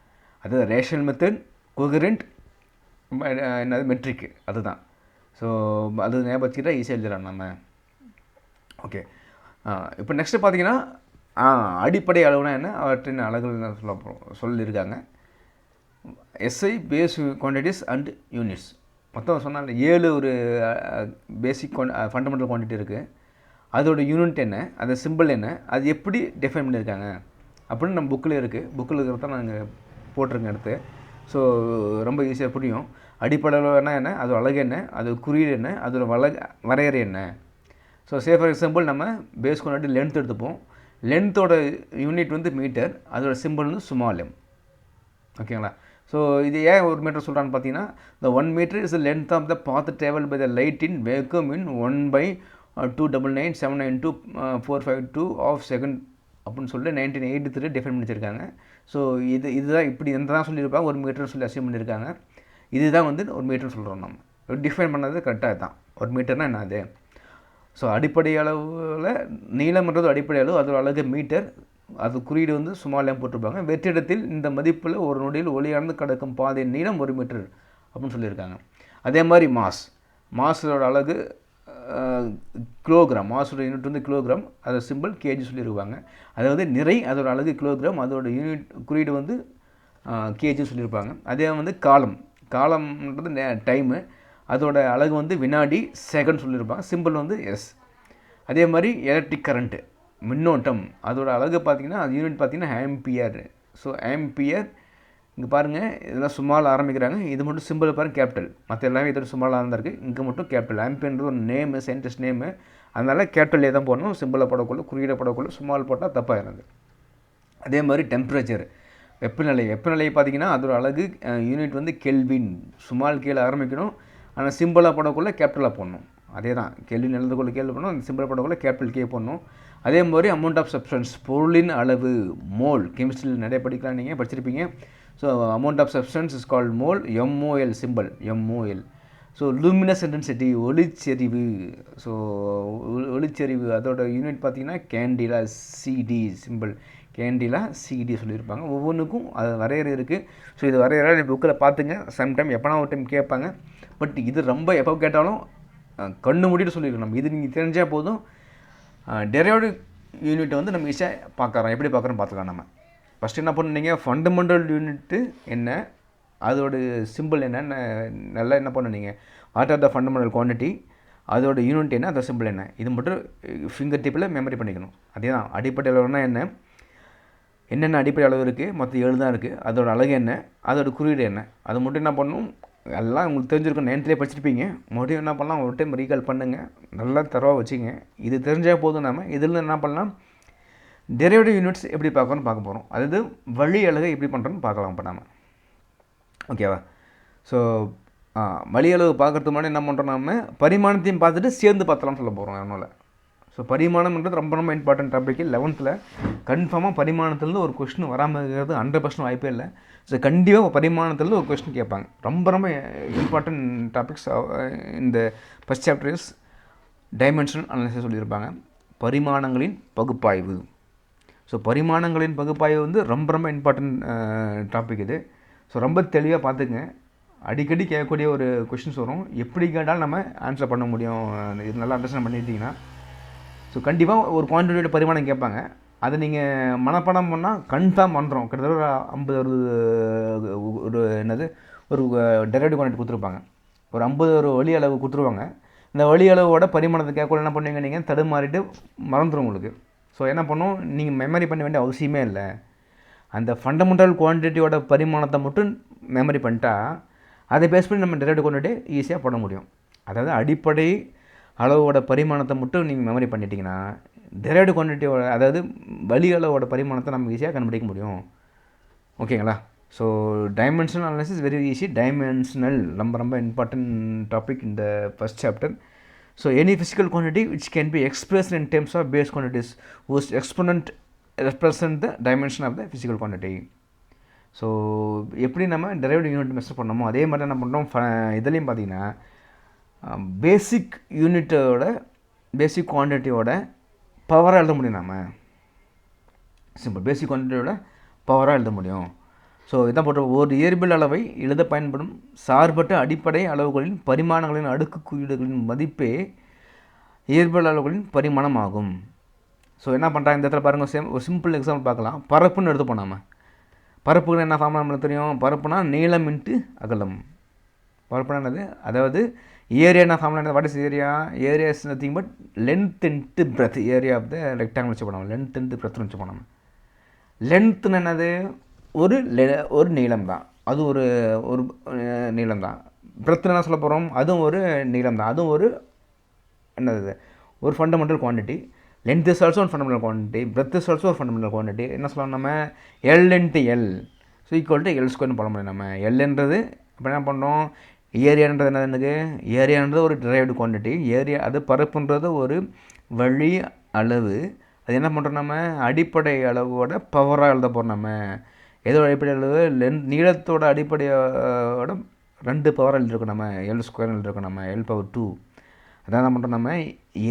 அது ரேஷனல் மெத்தட், கொகரண்ட், என்னது மெட்ரிக்கு, அதுதான். ஸோ அது ஞாபகம் வச்சுக்கிட்டா ஈஸியாக எழுதிடலாம் நம்ம. ஓகே, இப்போ நெக்ஸ்ட்டு பார்த்தீங்கன்னா அடிப்படை அளவுனா என்ன, அவற்றின் அலகுகள் சொல்லியிருக்காங்க. SI base quantities and units மொத்தம் சொன்னால் 7 ஒரு பேசிக் ஃபண்டமெண்டல் குவான்டிட்டி இருக்குது. அதோட யூனிட் என்ன, அது சிம்பிள் என்ன, அது எப்படி டிஃபைன் பண்ணியிருக்காங்க அப்படின்னு நம்ம புக்கில் இருக்குது. புக்கில் இருக்கிறத நாங்கள் போட்டிருக்கேன் எடுத்து. ஸோ ரொம்ப ஈஸியாக புரியும். அடிப்படையில் என்ன, அது அழகு என்ன, அது குறியீடு என்ன, அதோட வரையறை என்ன. ஸோ ஃபார் எக்ஸாம்பிள் நம்ம பேஸ் குவான்டிட்டி லென்த் எடுத்துப்போம். லென்த்தோட யூனிட் வந்து மீட்டர், அதோட சிம்பிள் வந்து ஸ்மால் எம். ஓகேங்களா. ஸோ இது ஏன் 1 மீட்டர் சொல்கிறான்னு பார்த்தீங்கன்னா, the 1 meter is the length of the path traveled by the light in vacuum in 1/299,792,452 of second அப்படின்னு சொல்லிட்டு 1983 டிஃபைன் பண்ணிச்சிருக்காங்க. ஸோ இதுதான் இப்படி தான் சொல்லியிருப்பாங்க. 1 மீட்டர் சொல்லி அசியூம் பண்ணியிருக்காங்க. இதுதான் வந்து 1 மீட்டர் சொல்கிறோம். நம்ம டிஃபைன் பண்ணது கரெக்டாக தான். 1 மீட்டர்னால் என்ன அது. ஸோ அடிப்படை அளவில் நீளம்ன்றது அடிப்படை அளவு, அதோட அழகு மீட்டர், அது குறியீடு வந்து சுமாலியாக போட்டிருப்பாங்க. வெற்றிடத்தில் இந்த மதிப்பில் ஒரு நொடியில் ஒளியார்ந்து கிடக்கும் பாதையின் நீளம் 1 மீட்டர் அப்படின்னு சொல்லியிருக்காங்க. அதே மாதிரி மாஸோட அழகு கிலோகிராம், மாஸோட யூனிட் வந்து கிலோகிராம், அதை சிம்பிள் கேஜி சொல்லியிருப்பாங்க. அதாவது நிறை, அதோட அழகு கிலோகிராம், அதோட யூனிட் குறியீடு வந்து கேஜி சொல்லியிருப்பாங்க. அதே வந்து காலம்ன்றது டைமு, அதோட அழகு வந்து வினாடி, செகண்ட் சொல்லியிருப்பாங்க. சிம்பிள் வந்து எஸ். அதே மாதிரி எலக்ட்ரிக் கரண்ட்டு, மின்னோட்டம், அதோட அழகு பார்த்திங்கன்னா அது யூனிட் பார்த்திங்கன்னா ஆம்பியர். ஸோ ஆம்பியர் இங்கே பாருங்கள், இதெல்லாம் சும்மாவில் ஆரம்பிக்கிறாங்க. இது மட்டும் சிம்பிள் பாருங்கள் கேபிட்டல், மற்ற எல்லாமே இதோட சும்மாவில் தான் இருக்குது. இங்கே மட்டும் கேபிட்டல். ஆம்பியர்ன்றது ஒரு நேமு, சயின்டிஸ்ட் நேமு, அதனால் கேபிட்டல்லே தான் போடணும். சிம்பிளை போடக்குள்ள, குறியீடை போடக்குள்ள சும்மாவில் போட்டால் தப்பாகிடுது. அதே மாதிரி டெம்பரேச்சர், வெப்பநிலை பார்த்திங்கன்னா அதோட அழகு யூனிட் வந்து கெல்வின், சும்மால் கீழே ஆரம்பிக்கணும். ஆனால் சிம்பிளாக போடக்குள்ள கேபிட்டலாக போடணும். அதே தான், கெல்வின் எழுதுக்குள்ள கேள்வி பண்ணணும், அந்த சிம்பிள் போடக்குள்ள கேபிட்டல் கே போடணும். அதே மாதிரி அமௌண்ட் ஆஃப் சப்ஸ்டன்ஸ், பொருளின் அளவு, மோல், கெமிஸ்ட்ரியில் நிறைய படிக்கலாம், நீங்கள் படிச்சிருப்பீங்க. So amount of substance is called mole, MOL simple, MOL. So luminous intensity, ஒளிச்செறிவு. ஸோ ஒளிச்செறிவு அதோட யூனிட் பார்த்திங்கன்னா candela, CD simple, candela CD சொல்லியிருப்பாங்க. ஒவ்வொன்றுக்கும் அது வரையறை இருக்குது. ஸோ இது வரையறை புக்கில் பார்த்துங்க. சம்டைம் எப்போனா ஒரு டைம் கேட்பாங்க. பட் இது ரொம்ப எப்போ கேட்டாலும் கண்ணு மூடிட்டு சொல்லியிருக்கோம். நம்ம இது நீங்கள் தெரிஞ்சால் போதும். டெரைவேட்டிவ் யூனிட்டை வந்து நம்ம ஈஸியாக பார்க்குறோம். எப்படி பார்க்குறோன்னு பார்த்துக்கலாம். நம்ம ஃபஸ்ட்டு என்ன பண்ணுனீங்க, ஃபண்டமெண்டல் யூனிட்டு என்ன, அதோட சிம்பிள் என்னென்ன நல்லா என்ன பண்ணுனீங்க, what are the fundamental quantity, அதோட யூனிட் என்ன, அதோட சிம்பிள் என்ன, இது மட்டும் ஃபிங்கர் டிப்பில் மெமரி பண்ணிக்கணும். அதே தான் அடிப்படை அளவுனா என்னென்ன அடிப்படை அளவு இருக்குது, மொத்தம் 7 தான் இருக்குது. அதோட அழகு என்ன, அதோட குறியீடு என்ன, அது மட்டும் என்ன பண்ணணும், எல்லாம் உங்களுக்கு தெரிஞ்சிருக்கும். 9th படிச்சிருப்பீங்க. மறுபடியும் என்ன பண்ணலாம், ஒரு டைம் ரீகால் பண்ணுங்கள், நல்லா தரவாக வச்சுங்க. இது தெரிஞ்சால் போதும். நம்ம இதில் என்ன பண்ணலாம், டெரைவேட்டிவ் யூனிட்ஸ் எப்படி பார்க்கணும்னு பார்க்க போகிறோம். அதாவது வழி அளவு எப்படி பண்ணுறோன்னு பார்க்கலாம் இப்போ நம்ம. ஓகேவா. ஸோ வழி அளவு பார்க்குறதுக்கு முன்னாடி என்ன பண்ணுறோம், நம்ம பரிமாணத்தையும் பார்த்துட்டு சேர்ந்து பார்த்தலாம்னு சொல்ல போகிறோம். அதனால் ஸோ பரிமாணம்ன்றது ரொம்ப ரொம்ப இம்பார்ட்டன்ட் டாபிக். 11th கன்ஃபார்மாக பரிமாணத்துலேருந்து ஒரு கொஸ்டின் வராமல் இருக்கிறது 100% வாய்ப்பே இல்லை. ஸோ கண்டிப்பாக பரிமாணத்துலேருந்து ஒரு கொஸ்டின் கேட்பாங்க. ரொம்ப ரொம்ப இம்பார்ட்டன்ட் டாபிக்ஸ். இந்த first chapter is dimensional analysis சொல்லியிருப்பாங்க. பரிமாணங்களின் பகுப்பாய்வு. ஸோ பரிமாணங்களின் பகுப்பாய்வு வந்து ரொம்ப ரொம்ப இம்பார்ட்டன்ட் டாபிக் இது. ஸோ ரொம்ப தெளிவாக பார்த்துங்க. அடிக்கடி கேட்கக்கூடிய ஒரு கொஷின்ஸ் வரும். எப்படி கேட்டாலும் நம்ம ஆன்சர் பண்ண முடியும். இது நல்லா அண்டர்ஸ்டாண்ட் பண்ணிட்டீங்கன்னா ஸோ கண்டிப்பாக ஒரு குவான்டிட்டியோட பரிமாணம் கேட்பாங்க. அதை நீங்கள் மனப்பாடம் பண்ணால் கன்ஃபார்ம் பண்ணுறோம். கிட்டத்தட்ட ஒரு 50 ஒரு என்னது ஒரு டெரிவேட்டிவ் குவான்டிட்டி கொடுத்துருப்பாங்க. ஒரு 50 ஒரு வழி அளவு கொடுத்துருவாங்க. இந்த வழி அளவோட பரிமாணத்தை கேட்கல என்ன பண்ணுவீங்க, நீங்கள் தடுமாறிட்டு மறந்துடும் உங்களுக்கு. ஸோ என்ன பண்ணும், நீங்கள் மெமரி பண்ண வேண்டிய அவசியமே இல்லை. அந்த ஃபண்டமெண்டல் குவான்டிட்டியோட பரிமாணத்தை மட்டும் மெமரி பண்ணிட்டா அதை பேஸ் பண்ணி நம்ம டெரிவேட்டிவ் குவான்டிட்டி ஈஸியாக பண்ண முடியும். அதாவது அடிப்படை அளவோட பரிமாணத்தை மட்டும் நீங்கள் மெமரி பண்ணிட்டீங்கன்னா டெரிவேட்டிவ் குவான்டிட்டியோட அதாவது வழி அளவோட பரிமாணத்தை நம்ம ஈஸியாக கண்டுபிடிக்க முடியும். ஓகேங்களா? So dimensional analysis very easy. Dimensional ரொம்ப இம்பார்ட்டன்ட் டாபிக் இந்த first chapter. So any physical quantity which can be expressed in terms of base quantities whose exponent represent the dimension of the physical quantity. So எப்படி நம்ம derivative unit measure பண்ணோமோ அதே மாதிரி என்ன பண்ணுறோம், இதுலேயும் பார்த்தீங்கன்னா பேசிக் யூனிட்டோட பேசிக் குவான்டிட்டியோட பவராக எழுத முடியும். நம்ம சிம்பிள் பேசிக் குவான்டிட்டியோட பவராக எழுத முடியும். ஸோ இதான் போட்ட ஒரு இயற்பியல் அளவை எழுத பயன்படும் சார்பற்ற அடிப்படை அளவுகளின் பரிமாணங்களின் அடுக்கு குறியீடுகளின் மதிப்பே இயற்பியல் அளவுகளின் பரிமாணம் ஆகும். ஸோ என்ன பண்ணுறாங்க இந்த இடத்துல பாருங்கள், ஒரு சிம்பிள் எக்ஸாம்பிள் பார்க்கலாம். பரப்புன்னு எடுத்துப்போம். நம்ம பரப்புன்னு என்ன ஃபார்முலா நம்மளுக்கு தெரியும், பரப்புனா நீளம் இன்ட்டு அகலம். பரப்புனா என்னது, அதாவது ஏரியா என்ன ஃபார்முலா என்ன, what is area, area is nothing but length into breadth. Area of the rectangle வச்சு போனோம், லென்த் இன்ட்டு பிரெத்னு வச்சு போனோம். லென்த்துன்னு என்னது, ஒரு நீளம் தான், அது ஒரு நீளம் தான். பிரெத்னு என்ன சொல்ல போகிறோம், அதுவும் ஒரு நீளம் தான், அதுவும் ஒரு என்னது ஒரு fundamental quantity. Length is also ஒரு fundamental quantity, breadth is also ஒரு ஃபண்டமெண்டல் குவான்டிட்டி. என்ன சொல்லலாம் நம்ம, L into L so equal to L ஸ்கொயர்னு போட முடியும். நம்ம எல்ன்றது இப்போ என்ன பண்ணோம், ஏரியான்றது என்னது, ஏரியான்றது ஒரு டிரைவ்டு குவான்டிட்டி. ஏரியா அது பரப்புன்றது ஒரு வழி அளவு. அது என்ன பண்ணுறோம், நம்ம அடிப்படை அளவோட பவராக எழுத போகிறோம். நம்ம எதோட அடிப்படை அளவு, நீளத்தோட அடிப்படையோட 2 பவர் எழுதிருக்கோம். நம்ம எல் ஸ்கொயர் எழுதிருக்கோம். நம்ம எல் பவர் 2. அதான் என்ன பண்ணுறோம், நம்ம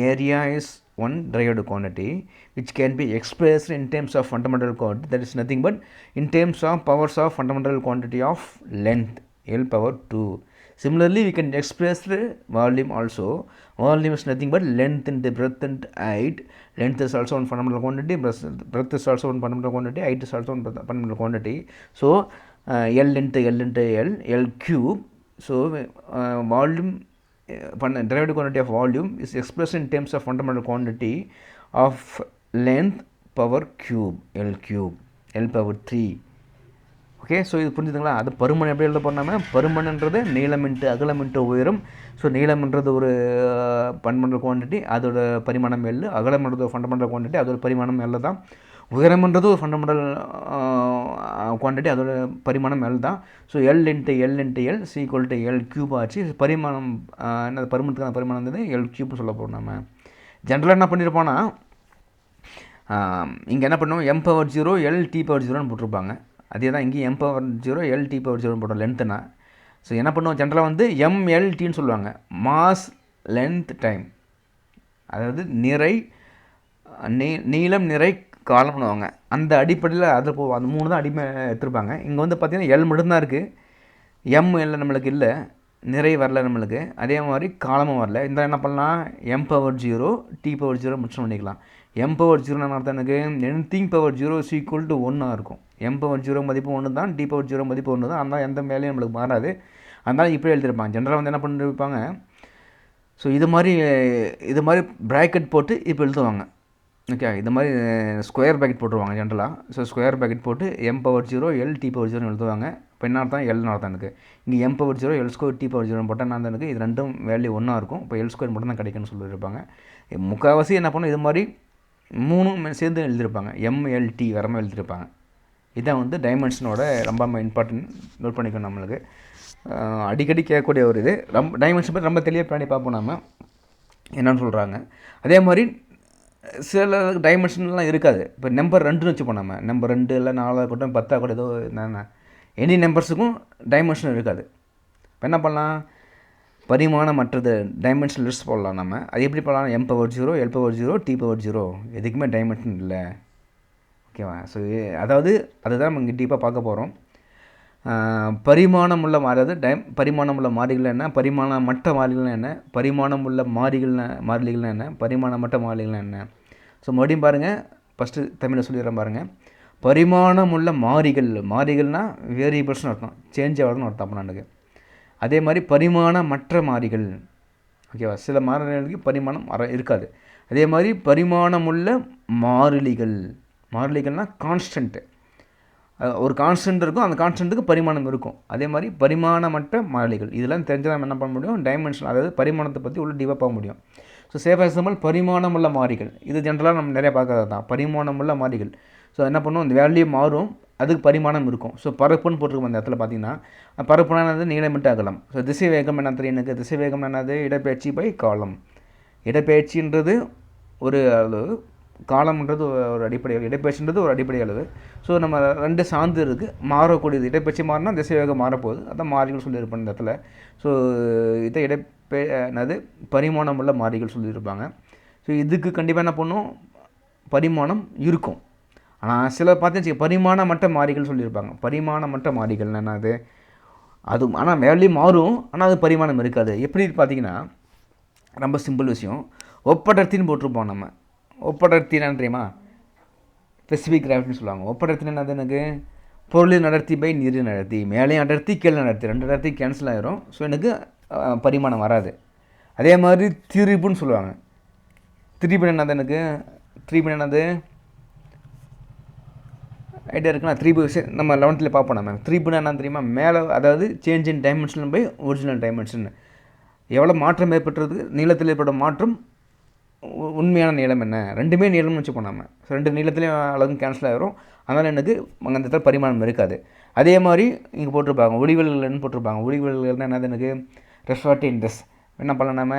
area is one derived quantity which can be expressed in terms of fundamental quantity, that is nothing but in terms of powers of fundamental quantity of length L power 2. Similarly we can express the volume also. Volume is nothing but length into breadth and height. Length is also one fundamental quantity, breadth is also one fundamental quantity, height is also one fundamental quantity. So L into L cube. So volume derivative quantity of volume is expressed in terms of fundamental quantity of length power cube, L cube, L power 3. Okay, so இது புரிஞ்சுதுங்களா? அது பருமன் எப்படி எழுத போனாமல், பருமன்ன்றது நீளம் into அகலம் into உயரம். So நீளம்ன்றது ஒரு ஃபண்டமெண்டல் குவான்டிட்டி, அதோட பரிமாணம் எல். அகலம்ன்றது ஒரு ஃபண்டமெண்டல் குவான்டிட்டி, அதோட பரிமாணம் எல் தான். உயரம்ன்றது ஒரு ஃபண்டமெண்டல் குவான்டிட்டி, அதோட பரிமாணம் எல் தான். So L into L sequel to L cube ஆச்சு. பரிமாணம் என்னது, பருமத்துக்கான பரிமாணம் இருந்தது எல் கியூப்னு சொல்ல போகிறோம். நம்ம ஜென்ரலாக என்ன பண்ணியிருப்போம்னா, இங்கே என்ன பண்ணுவோம், M power 0 L T power 0ன்னு போட்டிருப்பாங்க. அதே தான் இங்கேயும் M power 0 L T power 0ன்னு போட்டோம் லென்த்துனா. ஸோ என்ன பண்ணுவோம், ஜென்ரலாக வந்து எம்எல்டின்னு சொல்லுவாங்க, மாஸ் லென்த் டைம். அதாவது நிறை நீளம் நிறை காலம் பண்ணுவாங்க. அந்த அடிப்படையில் அது அந்த 3 தான் அடிமை எடுத்துருப்பாங்க. இங்கே வந்து பார்த்திங்கன்னா எல் மட்டும்தான் இருக்குது, எம் எல் நம்மளுக்கு இல்லை, நிறை வரல நம்மளுக்கு, அதே மாதிரி காலமும் வரல. இந்த என்ன பண்ணலாம், எம் பவர் 0 டி பவர் 0 மிச்சம் பண்ணிக்கலாம். எம் பவர் 0 அர்த்தம் எனக்கு anything power 0 is equal to 1 இருக்கும். எம் பவர் 0 மதிப்பு 1 தான், டி பவர் 0 மதிப்பு 1 தான். அதனால் எந்த வேலையும் நம்மளுக்கு மாறாது. அதனால் இப்படி எழுதியிருப்பாங்க. ஜென்ரலாக வந்து என்ன பண்ணிருப்பாங்க, ஸோ இது மாதிரி ப்ராக்கெட் போட்டு இப்போ எழுதுவாங்க. ஓகே, இது மாதிரி ஸ்கொயர் ப்ராக்கெட் போட்டுருவாங்க ஜென்ரலாக. ஸோ ஸ்கொயர் ப்ராக்கெட் போட்டு M power 0 L T power 0 எழுதுவாங்க. இப்போ என்ன அர்த்தம், எல்னு அர்த்தம் எனக்கு. இங்கே M power 0 L square T power 0 போட்டால் நான் எனக்கு இது ரெண்டும் வேல்யூ ஒன்றா இருக்கும். இப்போ எல் ஸ்கொயர் மட்டும் தான் கிடைக்குன்னு சொல்லியிருப்பாங்க. முக்கால்வாசி என்ன பண்ணணும், இது மாதிரி 3 சேர்ந்து எழுதியிருப்பாங்க, எம்எல்டி வரமாக எழுதியிருப்பாங்க. இதான் வந்து டைமென்ஷனோட ரொம்ப இம்பார்ட்டன்ட், நோட் பண்ணிக்கணும். நம்மளுக்கு அடிக்கடி கேட்கக்கூடிய ஒரு இது. டைமென்ஷன் பற்றி ரொம்ப தெளிவாக பண்ணி பார்ப்போம் நம்ம என்னென்னு சொல்கிறாங்க. அதே மாதிரி சில டைமென்ஷன்லாம் இருக்காது. இப்போ நம்பர் 2ன்னு வச்சுப்போம். நம்ம நம்பர் 2 இல்லை 4 இருக்கட்டும் 10 கூட ஏதோ என்னென்ன எனி நம்பர்ஸுக்கும் டைமென்ஷன் இருக்காது. இப்போ என்ன பண்ணலாம், பரிமாணமற்றது டைமென்ஷன் லிஸ்ட் போடலாம். நம்ம அது எப்படி போடலாம், M power 0 L power 0 T power 0 எதுக்குமே டைமென்ஷன் இல்லை. ஓகேவா? ஸோ அதாவது அதுதான் நம்ம இங்கே டீப்பாக பார்க்க போகிறோம். பரிமாணமுள்ள அதாவது பரிமாணமுள்ள மாறிகள் என்ன, பரிமாணமற்ற மாறிகள் என்ன, பரிமாணமுள்ள மாறிகள்னா என்ன, பரிமாணமற்ற மாறிகள் என்ன. ஸோ மறுபடியும் பாருங்கள், ஃபஸ்ட்டு தமிழில் சொல்லிடுறேன் பாருங்கள். பரிமாணமுள்ள மாறிகள், மாறிகள்னால் வேரியபிள்ஸ்னு அர்த்தம், சேஞ்ச் ஆகுதுன்னு அர்த்தம் பண்ணானுக்கு. அதே மாதிரி பரிமாணமற்ற மாறிகள், ஓகேவா, சில மாறிலிகளுக்கு பரிமாணம் இருக்காது. அதே மாதிரி பரிமாணமுள்ள மாறிலிகள், மாறிலிகள்னால் கான்ஸ்டன்ட்டு, ஒரு கான்ஸ்டன்ட் இருக்கும், அந்த கான்ஸ்டன்ட்டுக்கு பரிமாணம் இருக்கும். அதே மாதிரி பரிமாணமற்ற மாறிலிகள், இதெல்லாம் தெரிஞ்சால் நம்ம என்ன பண்ண முடியும், டைமென்ஷன், அதாவது பரிமாணத்தை பற்றி உள்ள டீப்பாக போக முடியும். ஸோ சேஃப் எக்ஸாம்பிள் பரிமாணமுள்ள மாறிகள், இது ஜென்ரலாக நம்ம நிறையா பார்க்கறது தான், பரிமாணமுள்ள மாறிகள். ஸோ என்ன பண்ணுவோம், இந்த வேல்யூ மாறும், அதுக்கு பரிமாணம் இருக்கும். ஸோ பரப்புன்னு போட்டிருக்கோம் அந்த இடத்துல பார்த்தீங்கன்னா, பரப்புனானது நீளமிட்டு அகலம். ஸோ திசை வேகம் என்ன தெரியும் எனக்கு, திசை வேகம் என்னது, இடப்பெயர்ச்சி பை காலம். இடப்பெயர்ச்சின்றது ஒரு அளவு, காலம்ன்றது ஒரு அடிப்படை, இடப்பெயர்ச்சின்றது ஒரு அடிப்படை அளவு. ஸோ நம்ம ரெண்டு சார்ந்து இருக்குது, மாறக்கூடியது. இடப்பெயர்ச்சி மாறினா திசை வேகம் மாறப்போகுது, அதான் மாறிகள் சொல்லியிருப்பேன் இந்த இடத்துல. ஸோ இதை என்னது பரிமாணமுள்ள மாறிகள் சொல்லியிருப்பாங்க. ஸோ இதுக்கு கண்டிப்பாக என்ன பண்ணும், பரிமாணம் இருக்கும். ஆனால் சில பார்த்தீங்கன்னா பரிமாணமற்ற மாறிகள் சொல்லியிருப்பாங்க. பரிமாணமற்ற மாறிகள் என்னது, அது ஆனால் வேல்யூ மாறும், ஆனால் அது பரிமாணம் இருக்காது. எப்படி பார்த்தீங்கன்னா ரொம்ப சிம்பிள் விஷயம், ஒப்படர்த்தின்னு போட்டிருப்போம் நம்ம. ஒப்படர்த்தி என்னன்னு தெரியுமா, ஸ்பெசிஃபிக் கிராவிட்டின்னு சொல்லுவாங்க. ஒப்படர்த்தின்னு என்னது, எனக்கு பொருளின் அடர்த்தி பை நீரின் அடர்த்தி, மேலே அடர்த்தி கீழே அடர்த்தி, ரெண்டு அடர்த்தி கேன்சல் ஆகிரும். ஸோ எனக்கு பரிமாணம் வராது. அதே மாதிரி திரிபுன்னு சொல்லுவாங்க. திரிபு என்னது, எனக்கு திரிபு என்னது ஐடியா இருக்குன்னா, திரிபு நம்ம 11th பார்ப்போம். நம்ம திரிபுனா என்ன தெரியுமா, மேலே, அதாவது change in dimension by original dimension, எவ்வளோ மாற்றம் ஏற்பட்டுறது, நீளத்தில் ஏற்படும் மாற்றம், உண்மையான நீளம் என்ன, ரெண்டுமே நீளம்னு வச்சுப்போம் நம்ம. ஸோ ரெண்டு நீளத்துலேயும் அளவும் கேன்சல் ஆகிரும், அதனால் எனக்கு அந்த இடத்துல பரிமாணம் இருக்காது. அதே மாதிரி இங்கே போட்டிருப்பாங்க ஒளிவிலகல்னு போட்டிருப்பாங்க. ஒளிவிலகல்னால் என்னது, எனக்கு ரெஃப்ராக்டிவ் இன்டெக்ஸ். என்ன பண்ணலாம் நம்ம,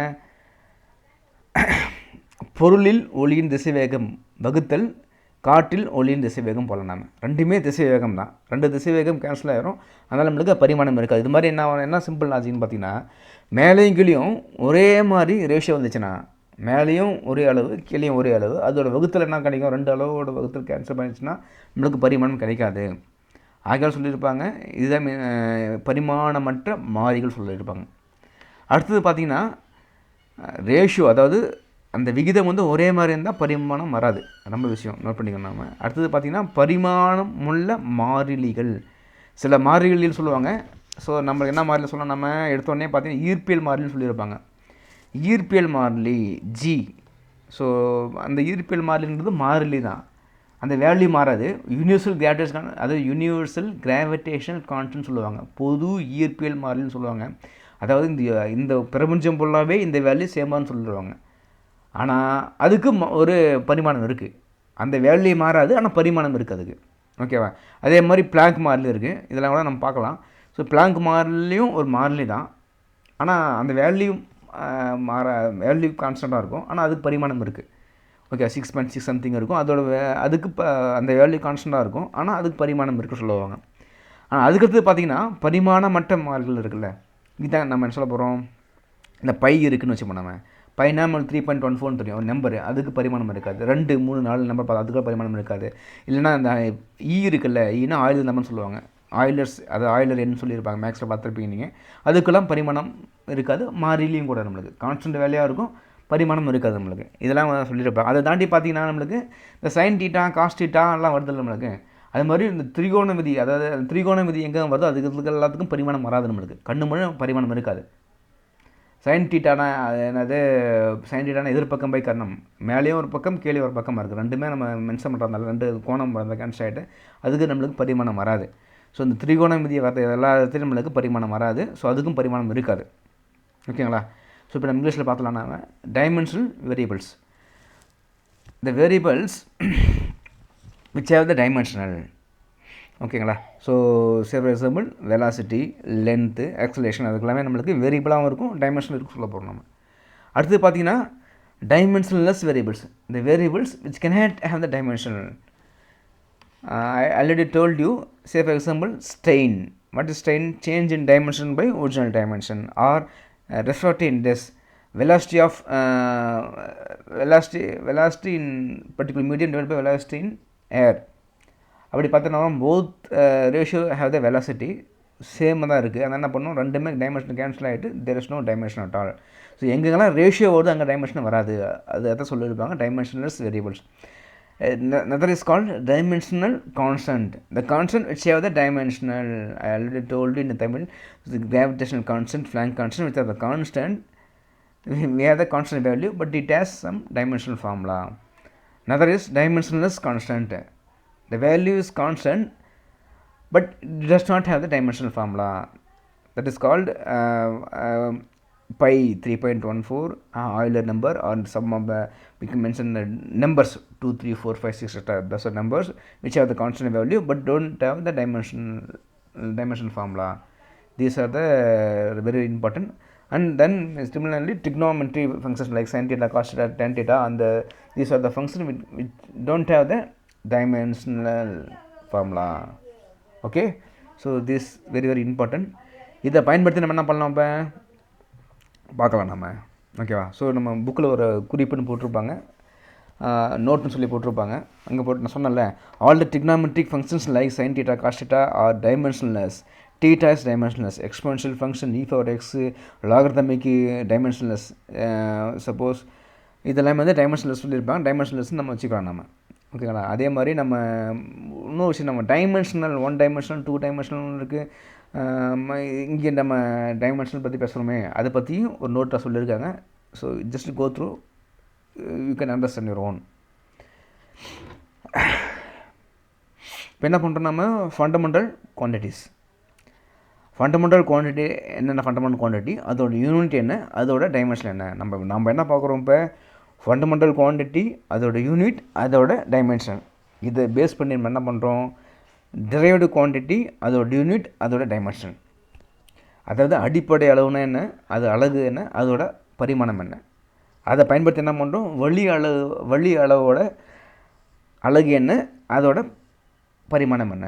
பொருளில் ஒளியின் திசை வேகம் வகுத்தல் காற்றில் ஒளியின் திசை வேகம் போகலாம். நம்ம ரெண்டுமே திசை வேகம் தான், ரெண்டு திசை வேகம் கேன்சல் ஆகிரும், அதனால் நம்மளுக்கு பரிமாணம் இருக்காது. இது மாதிரி என்ன சிம்பிள் லாஜிக்னு பார்த்தீங்கன்னா, மேலேயும் கீழேயும் ஒரே மாதிரி ரேஷியோ வந்துச்சுன்னா, மேலேயும் ஒரே அளவு கீழேயும் ஒரே அளவு, அதோட வகுத்தல் என்ன கிடைக்கும், ரெண்டு அளவோட வகுத்தல் கேன்சல் பண்ணிச்சுன்னா நம்மளுக்கு பரிமாணம் கிடைக்காது. ஆகியால் சொல்லியிருப்பாங்க, இதுதான் பரிமாணமற்ற மாறிகள் சொல்லியிருப்பாங்க. அடுத்தது பார்த்திங்கன்னா ரேஷியோ, அதாவது அந்த விகிதம் வந்து ஒரே மாதிரி இருந்தால் பரிமாணம் வராது. ரொம்ப விஷயம் நோட் பண்ணிக்கணும் நம்ம. அடுத்தது பார்த்திங்கன்னா பரிமாணம் உள்ள மாறிலிகள், சில மாறிலிகள் சொல்லுவாங்க. ஸோ நம்மளுக்கு என்ன மாறிலி சொல்லலாம், நம்ம எடுத்தோடனே பார்த்திங்கன்னா ஈர்ப்பியல் மாறிலின்னு சொல்லியிருப்பாங்க. ஈர்ப்பியல் மாறிலி ஜி. ஸோ அந்த ஈர்ப்பியல் மாறிலின்றது மாறிலி தான், அந்த வேல்யூ மாறாது. யூனிவர்சல் கிராவிடேஷன், அதாவது யூனிவர்சல் கிராவிடேஷனல் கான்ஸ்டன்ட் சொல்லுவாங்க, பொது ஈர்ப்பியல் மாறிலின்னு சொல்லுவாங்க. அதாவது இந்த பிரபஞ்சம் ஃபுல்லாகவே இந்த வேல்யூ சேமான்னு சொல்லிடுவாங்க. ஆனால் அதுக்கு ஒரு பரிமாணம் இருக்குது, அந்த வேல்யூ மாறாது, ஆனால் பரிமாணம் இருக்குது அதுக்கு, ஓகேவா. அதே மாதிரி பிளாங்க் மாறிலி இருக்குது, இதெல்லாம் கூட நம்ம பார்க்கலாம். ஸோ பிளாங்க் மாறிலியும் ஒரு மாறிலி தான், ஆனால் அந்த வேல்யூ வேல்யூ கான்ஸ்டண்ட்டாக இருக்கும், ஆனால் அதுக்கு பரிமாணம் இருக்குது, ஓகே. 6.6 சம்திங் இருக்கும், அதோட அதுக்கு அந்த வேல்யூ கான்ஸ்டண்ட்டாக இருக்கும், ஆனால் அதுக்கு பரிமாணம் இருக்குது சொல்லுவாங்க. ஆனால் அதுக்கடுத்து பார்த்திங்கன்னா பரிமாணமற்ற மாறிகள் இருக்குல்ல, இதுதான் நம்ம என்ன சொல்ல போகிறோம். இந்த பை இருக்குதுன்னு வச்சுப்போம், நம்ம பைனா 3.14 தெரியும் ஒரு நம்பர், அதுக்கு பரிமாணம் இருக்காது. 2, 3, 4 நம்பர் பார்த்தா அதுக்கு பரிமாணம் இருக்காது. இல்லைனா இந்த இருக்குல்ல, ஈனா ஆயிலர் நம்பர்னு சொல்லுவாங்க, ஆயிலர்ஸ், அது ஆயிலர் என்ன சொல்லியிருப்பாங்க, மேக்ஸில் பார்த்துருப்பீங்க நீங்கள். அதுக்கெல்லாம் பரிமாணம் இருக்காது. மாறிலியும் கூட நம்மளுக்கு கான்ஸ்டன்ட் வேல்யூவாக இருக்கும், பரிமாணம் இருக்காது நம்மளுக்கு. இதெல்லாம் சொல்லியிருப்பாங்க. அதை தாண்டி பார்த்தீங்கன்னா நம்மளுக்கு இந்த சைன் டீட்டா காஸ் டீட்டா எல்லாம் வருது நம்மளுக்கு. அது மாதிரி இந்த திரிகோண விதி, அதாவது திரிகோண விதி எங்கே வருதோ அதுக்கு எல்லாத்துக்கும் பரிமாணம் வராது நம்மளுக்கு, கண்ணு முழு பரிமாணம் இருக்காது. சைன் டீட்டானா என்னது, சைன் டீட்டானா எதிர்பக்கம் பை கர்ணம், மேலேயும் ஒரு பக்கம் கீழே ஒரு பக்கம் இருக்குது, ரெண்டுமே நம்ம மென்ஷன் பண்ணுறதால ரெண்டு கோணம் கேன்சல் ஆகிட்டு அதுக்கு நம்மளுக்கு பரிமாணம் வராது. ஸோ இந்த திரிகோண விதியை வர எல்லாத்தையும் நம்மளுக்கு பரிமாணம் வராது. ஸோ அதுக்கும் பரிமாணம் இருக்காது, ஓகேங்களா. ஸோ இப்போ நம்ம இங்கிலீஷில் பார்த்தலாம், நாங்கள் dimensional variables, the variables which have the dimensional, ஓகேங்களா. So for example velocity, length, acceleration, அதுக்கெல்லாமே நம்மளுக்கு வேரியபிளாகவும் இருக்கும், டைமென்ஷனல் இருக்கும் சொல்ல போகிறோம் நம்ம. அடுத்து பார்த்தீங்கன்னா டைமென்ஷனல்லெஸ் வேரியபிள்ஸ், இந்த variables which cannot have the dimensional. I already told you, say for example strain. What is strain? Change in dimension by original dimension, or refractive index, velocity of velocity in particular medium divided by velocity in air. அப்படி பார்த்தோன்னா both ratio have the velocity same தான் இருக்குது. அதனால் என்ன பண்ணணும், ரெண்டுமே dimension cancel ஆகிட்டு தேர் is no dimension at all. So எங்கெங்கெல்லாம் ரேஷியோ வருது அங்கே டைமென்ஷன் வராது, அது எதை சொல்லியிருப்பாங்க, டைமென்ஷனலெஸ் variables. Another is called dimensional constant. The constant which have the dimensional, I already told you in the table, the gravitational constant, Planck constant, which are the constant. We have the constant value, but it has some dimensional formula. Another is dimensionless constant. The value is constant, but it does not have the dimensional formula. That is called pi 3.14 Euler number, or some of the, we can mention the numbers 2, 3, 4, 5, 6, etc. Those are numbers which have the constant value but don't have the dimensional formula. These are the very important. And then similarly trigonometry functions like sin theta, cos theta, tan theta, and these are the functions which don't have the dimensional formula. Okay, so this very very important. இதை பயன்படுத்தி நம்ம என்ன பண்ணலாம் இப்போ பார்க்கலாம் நம்ம. ஓகேவா? So நம்ம புக்கில் ஒரு குறிப்புன்னு போட்டிருப்பாங்க, நோட்னு சொல்லி போட்டிருப்பாங்க. அங்கே போட்டு நான் சொன்னேன்ல, all the trigonometric functions like sin theta, cos theta are dimensionless. Theta is dimensionless. Exponential function e power x, logarithmic dimensionless. Suppose இதெல்லாம் வந்து டைமென்ஷன்லெஸ் சொல்லியிருப்பாங்க. டைமென்ஷன்லெஸ்ன்னு நம்ம வச்சுக்கலாம் நம்ம. ஓகேங்களா? அதே மாதிரி நம்ம இன்னொரு விஷயம், நம்ம டைமென்ஷனல், 1 டைமென்ஷனல் 2 டைமென்ஷனல் இருக்குது. இங்கே நம்ம டைமென்ஷனல் பற்றி பேசுகிறோமே, அதை பற்றியும் ஒரு நோட்டாக சொல்லியிருக்காங்க. So just go through, you can understand your own. இப்போ என்ன பண்ணுறோம் நம்ம, ஃபண்டமெண்டல் குவான்டிட்டிஸ். ஃபண்டமெண்டல் குவான்டிட்டி என்னென்ன, ஃபண்டமெண்டல் குவான்டிட்டி, அதோட யூனிட் என்ன, அதோட டைமென்ஷன் என்ன, நம்ம என்ன பார்க்குறோம் இப்போ, ஃபண்டமெண்டல் குவான்டிட்டி, அதோட யூனிட், அதோட டைமென்ஷன். இதை பேஸ் பண்ணி நம்ம என்ன பண்ணுறோம், டிரைவ்டு குவான்டிட்டி, அதோட யூனிட், அதோட டைமென்ஷன். அதாவது அடிப்படை அளவுனா என்ன, அது அலகு என்ன, அதோட பரிமாணம் என்ன, அதை பயன்படுத்தி என்ன பண்ணுறோம், வழி அளவோட அலகு என்ன, அதோட பரிமாணம் என்ன,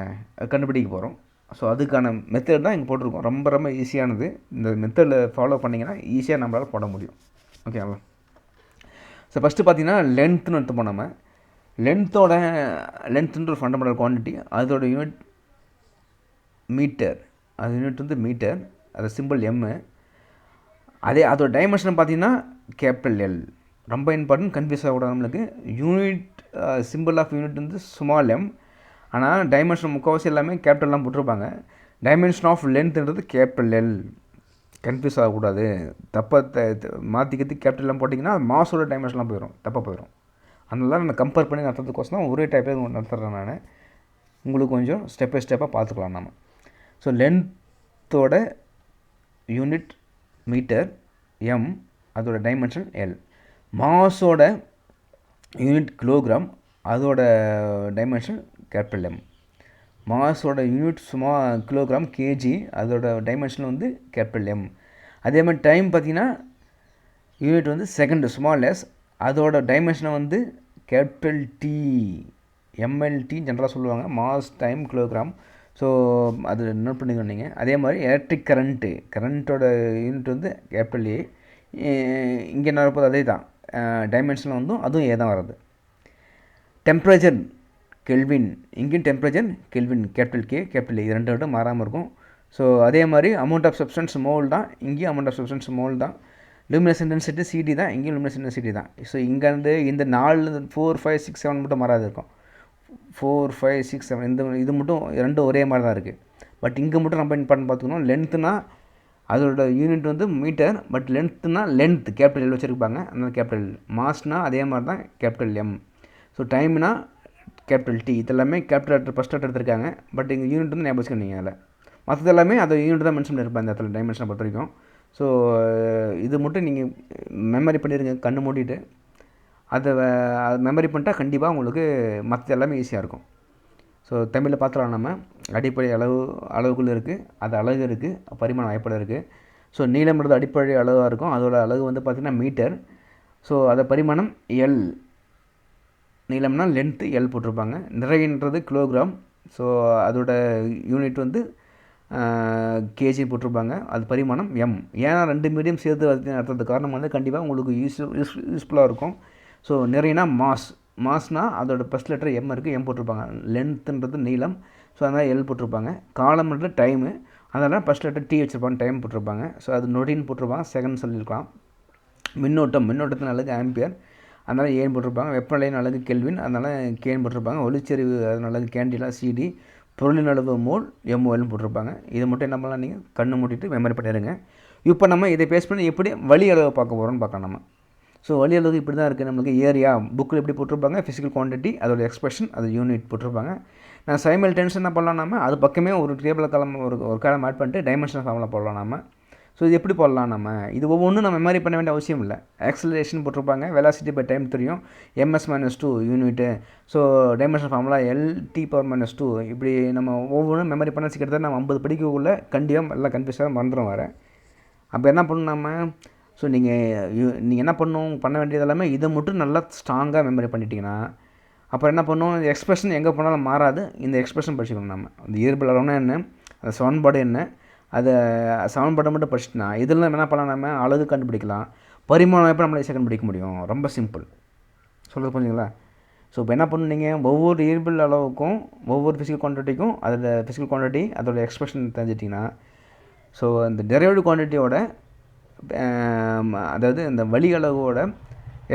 கண்டுபிடிக்க போகிறோம். ஸோ அதுக்கான மெத்தட் தான் இங்கே போட்டிருக்கோம். ரொம்ப ரொம்ப ஈஸியானது. இந்த மெத்தடில் ஃபாலோ பண்ணிங்கன்னா ஈஸியாக நம்மளால் போட முடியும். ஓகேங்களா? ஸோ ஃபஸ்ட்டு பார்த்தீங்கன்னா லென்த்துன்னு எடுத்துப்போம். நம்ம லென்த்துன்ற ஃபண்டமெண்டல் குவான்டிட்டி, அதோட யூனிட் மீட்டர். அது யூனிட் வந்து மீட்டர், அது சிம்பிள் எம்மு. அதோட டைமென்ஷன் பார்த்தீங்கன்னா கேபிட்டல் எல். ரொம்ப இம்பார்ட்டன்ட், கன்ஃபியூஸ் ஆகக்கூடாது நம்மளுக்கு. யூனிட் சிம்பிள் ஆஃப் யூனிட் வந்து ஸ்மால் எம், ஆனால் டைமென்ஷன் முக்கால்வாசி எல்லாமே கேபிட்டல்லாம் போட்டிருப்பாங்க. டைமென்ஷன் ஆஃப் லென்த்ன்றது கேபிட்டல் எல். கன்ஃபியூஸ் ஆகக்கூடாது. தப்பாக மாற்றிக்கிறது கேபிட்டல்லாம் போட்டிங்கன்னா மாஸோட டைமென்ஷன்லாம் போயிடும், தப்பாக போயிடும். அதனால நான் கம்பேர் பண்ணி நடத்துறதுக்கோசம் தான் ஒரே டைப்பே நடத்துகிறேன் நான். உங்களுக்கு கொஞ்சம் ஸ்டெப் பை ஸ்டெப்பாக பார்த்துக்கலாம் நம்ம. ஸோ லென்த்தோட யூனிட் மீட்டர் எம், அதோட டைமென்ஷன் எல். மாஸோட யூனிட் கிலோகிராம், அதோட டைமென்ஷன் கேபிட்டல் எம். மாஸோட யூனிட் கிலோகிராம் கேஜி, அதோட டைமென்ஷன் வந்து கேபிட்டல் எம். அதே மாதிரி டைம் பார்த்திங்கன்னா யூனிட் வந்து செகண்ட் ஸ்மால் எஸ், அதோட டைமென்ஷனை வந்து கேபிட்டல் டி, எம்எல்டி ஜென்ரலாக சொல்லுவாங்க, மாஸ் டைம் கிலோகிராம். ஸோ அது நோட் பண்ணிக்கணும் நீங்கள். அதே மாதிரி எலக்ட்ரிக் கரண்ட்டோட யூனிட் வந்து கேபிட்டல் ஏ. இங்கே என்ன இருப்பது அதே தான், டைமென்ஷனில் வந்து அதுவும் ஏ தான் வருது. டெம்பரேச்சர் கெல்வின், இங்கேயும் temperature kelvin, capital K capital A, இது ரெண்டு விட மாறாமல் இருக்கும். ஸோ அதே மாதிரி அமௌண்ட் ஆஃப் சப்ஸ்டன்ஸ் மோல் தான், இங்கேயும் அமௌண்ட் ஆஃப் சப்ஸ்டன்ஸ் மோல் தான். லூமினஸ் இன்டென்சிட்டி சிடி தான், இங்கேயும் லூமினஸ் இன்டென்சிட்டி தான். ஸோ இங்கேருந்து இந்த 4, 4, 5, 6, 7 மட்டும் மாறாது இருக்கும். 4, 5, 6, 7 இது மட்டும் ரெண்டும் ஒரே மாதிரி தான் இருக்குது. பட் இங்கே மட்டும் நம்ம இம்பார்ட்டன் பார்த்துக்கணும். லென்த்துனா அதோட யூனிட் வந்து மீட்டர், பட் லென்த்துனா லென்த் கேபிட்டல் எல் வச்சுருப்பாங்க, அதனால் கேபிட்டல். மாஸ்னால் அதே மாதிரி தான் கேபிட்டல் எம். ஸோ டைம்னா கேபிட்டல் டி. இதெல்லாமே கேபிட்டல் லெட்டர் ஃபஸ்ட் லெட்டர் எடுத்திருக்காங்க. பட் இங்கே யூனிட் வந்து ஞாபகம் வச்சுக்கணும் நீங்கள். அதில் மற்றது எல்லாமே அதை யூனிட் தான் மென்ஷன் பண்ணியிருப்பேன் இந்த இடத்துல, டைமென்ஷனை பொறுத்த வரைக்கும். ஸோ இது மட்டும் நீங்கள் மெமரி பண்ணிடுங்க கண்ணு மூடிட்டு. அதை மெமரி பண்ணிட்டா கண்டிப்பாக உங்களுக்கு மற்ற எல்லாமே ஈஸியாக இருக்கும். ஸோ தமிழில் பார்த்துலாம் நம்ம. அடிப்படை அளவுக்குள்ளே இருக்குது, அது அலகு இருக்குது, பரிமாண வாய்ப்பாடு இருக்குது. ஸோ நீளம்ன்றது அடிப்படை அளவாக இருக்கும், அதோட அலகு வந்து பார்த்திங்கன்னா மீட்டர். ஸோ அதை பரிமாணம் எல். நீளம்னா லென்த்து எல் போட்டிருப்பாங்க. நிறைன்றது கிலோகிராம். ஸோ அதோட யூனிட் வந்து கேஜி போட்டிருப்பாங்க, அது பரிமாணம் எம். ஏன்னா 2 மீடியம் சேர்த்து நடத்துறது காரணம் வந்து கண்டிப்பாக உங்களுக்கு யூஸ்ஃபுல்லாக இருக்கும். ஸோ நிறையனா மாஸ்னால் அதோட ஃபஸ்ட் லெட்டர் எம் இருக்குது, எம் போட்டிருப்பாங்க. லென்த்துன்றது நீளம், ஸோ அதனால் எல் போட்டிருப்பாங்க. காலம்ன்றது டைமு, அதனால் ஃபஸ்ட் லெட்டர் டி வச்சுருப்பாங்க, டைம் போட்டிருப்பாங்க. ஸோ அது நொடின்னு போட்டிருப்பாங்க, செகண்ட் சொல்லியிருக்கலாம். மின்னோட்டத்தின் அலகு ஆம்பியர், அதனால் ஏன்னு போட்டிருப்பாங்க. வெப்பநிலையின் அலகு கெல்வின், அதனால் கேன்னு போட்டிருப்பாங்க. ஒளிச்செறிவு அதன் அலகு கேண்டிலா சிடி, பொருளின் அளவு மோல் எம்ஓஎல்னு போட்டிருப்பாங்க. இதை மட்டும் என்ன பண்ணலாம், நீங்கள் கண்ணு மூடிட்டு மெமரி பண்ணிடுங்க. இப்போ நம்ம இதை பேஸ் பண்ணி எப்படி வழி அளவு பார்க்க போகிறோம்னு பார்க்கலாம் நம்ம. ஸோ வழி அளவு இப்படி தான் இருக்குது நம்மளுக்கு. ஏரியா புக்கில் எப்படி போட்டிருப்பாங்க, ஃபிசிக்கல் குவான்டிட்டி அதோட எக்ஸ்பிரஷன் அது யூனிட் போட்டிருப்பாங்க. நான் சைமல்டேனியஸ் என்ன பண்ணலாம், நம்ம அது பக்கமே ஒரு டேபிள் காலம் ஒரு காலம் ஆட் பண்ணிட்டு டைமென்ஷனல் ஃபார்மில் போடலாம் நம்ம. ஸோ இது எப்படி போடலாம் நம்ம, இது ஒவ்வொன்றும் நம்ம மெமரி பண்ண வேண்டிய அவசியம் இல்லை. ஆக்சலரேஷன் போட்டிருப்பாங்க, வெலாசிட்டி பை டைம் தெரியும், ms-2 unit. So dimensional formula LT⁻². இப்படி நம்ம ஒவ்வொன்றும் மெமரி பண்ண கிட்டத்தட்ட நம்ம 50 படிக்கக்குள்ளே கண்டிப்பாக எல்லாம் கன்ஃபியூஸாக மறந்துடும் வர. அப்போ என்ன பண்ணணும் நம்ம, ஸோ நீங்கள் என்ன பண்ண வேண்டியது எல்லாமே இதை மட்டும் நல்லா ஸ்ட்ராங்காக மெமரி பண்ணிட்டீங்கன்னா அப்புறம் என்ன பண்ணணும், இந்த எக்ஸ்பிரஷன் எங்கே போனாலும் மாறாது. இந்த எக்ஸ்பிரஷன் படிச்சுக்கணும் நம்ம. அந்த இயற்பியல் அளவுனா என்ன, அந்த சமன்பாடு என்ன, அதை சமன்பாடை மட்டும் படிச்சுட்டுனா இதில் என்ன பண்ணலாம், நம்ம அழகு கண்டுபிடிக்கலாம். பரிமாணம் எப்போ நம்மளை ஈஸியாக கண்டுபிடிக்க முடியும், ரொம்ப சிம்பிள். சொல்கிறது புரிஞ்சுங்களா? ஸோ இப்போ என்ன பண்ணுனீங்க, ஒவ்வொரு இயற்பியல் அளவுக்கும் ஒவ்வொரு ஃபிசிக்கல் குவான்டிட்டிக்கும் அதில் ஃபிசிக்கல் குவான்டிட்டி அதோட எக்ஸ்பிரஷன் தெரிஞ்சிட்டிங்கன்னா, ஸோ அந்த டெரைவ்டு குவான்டிட்டியோட அதாவது இந்த வழி அளவோட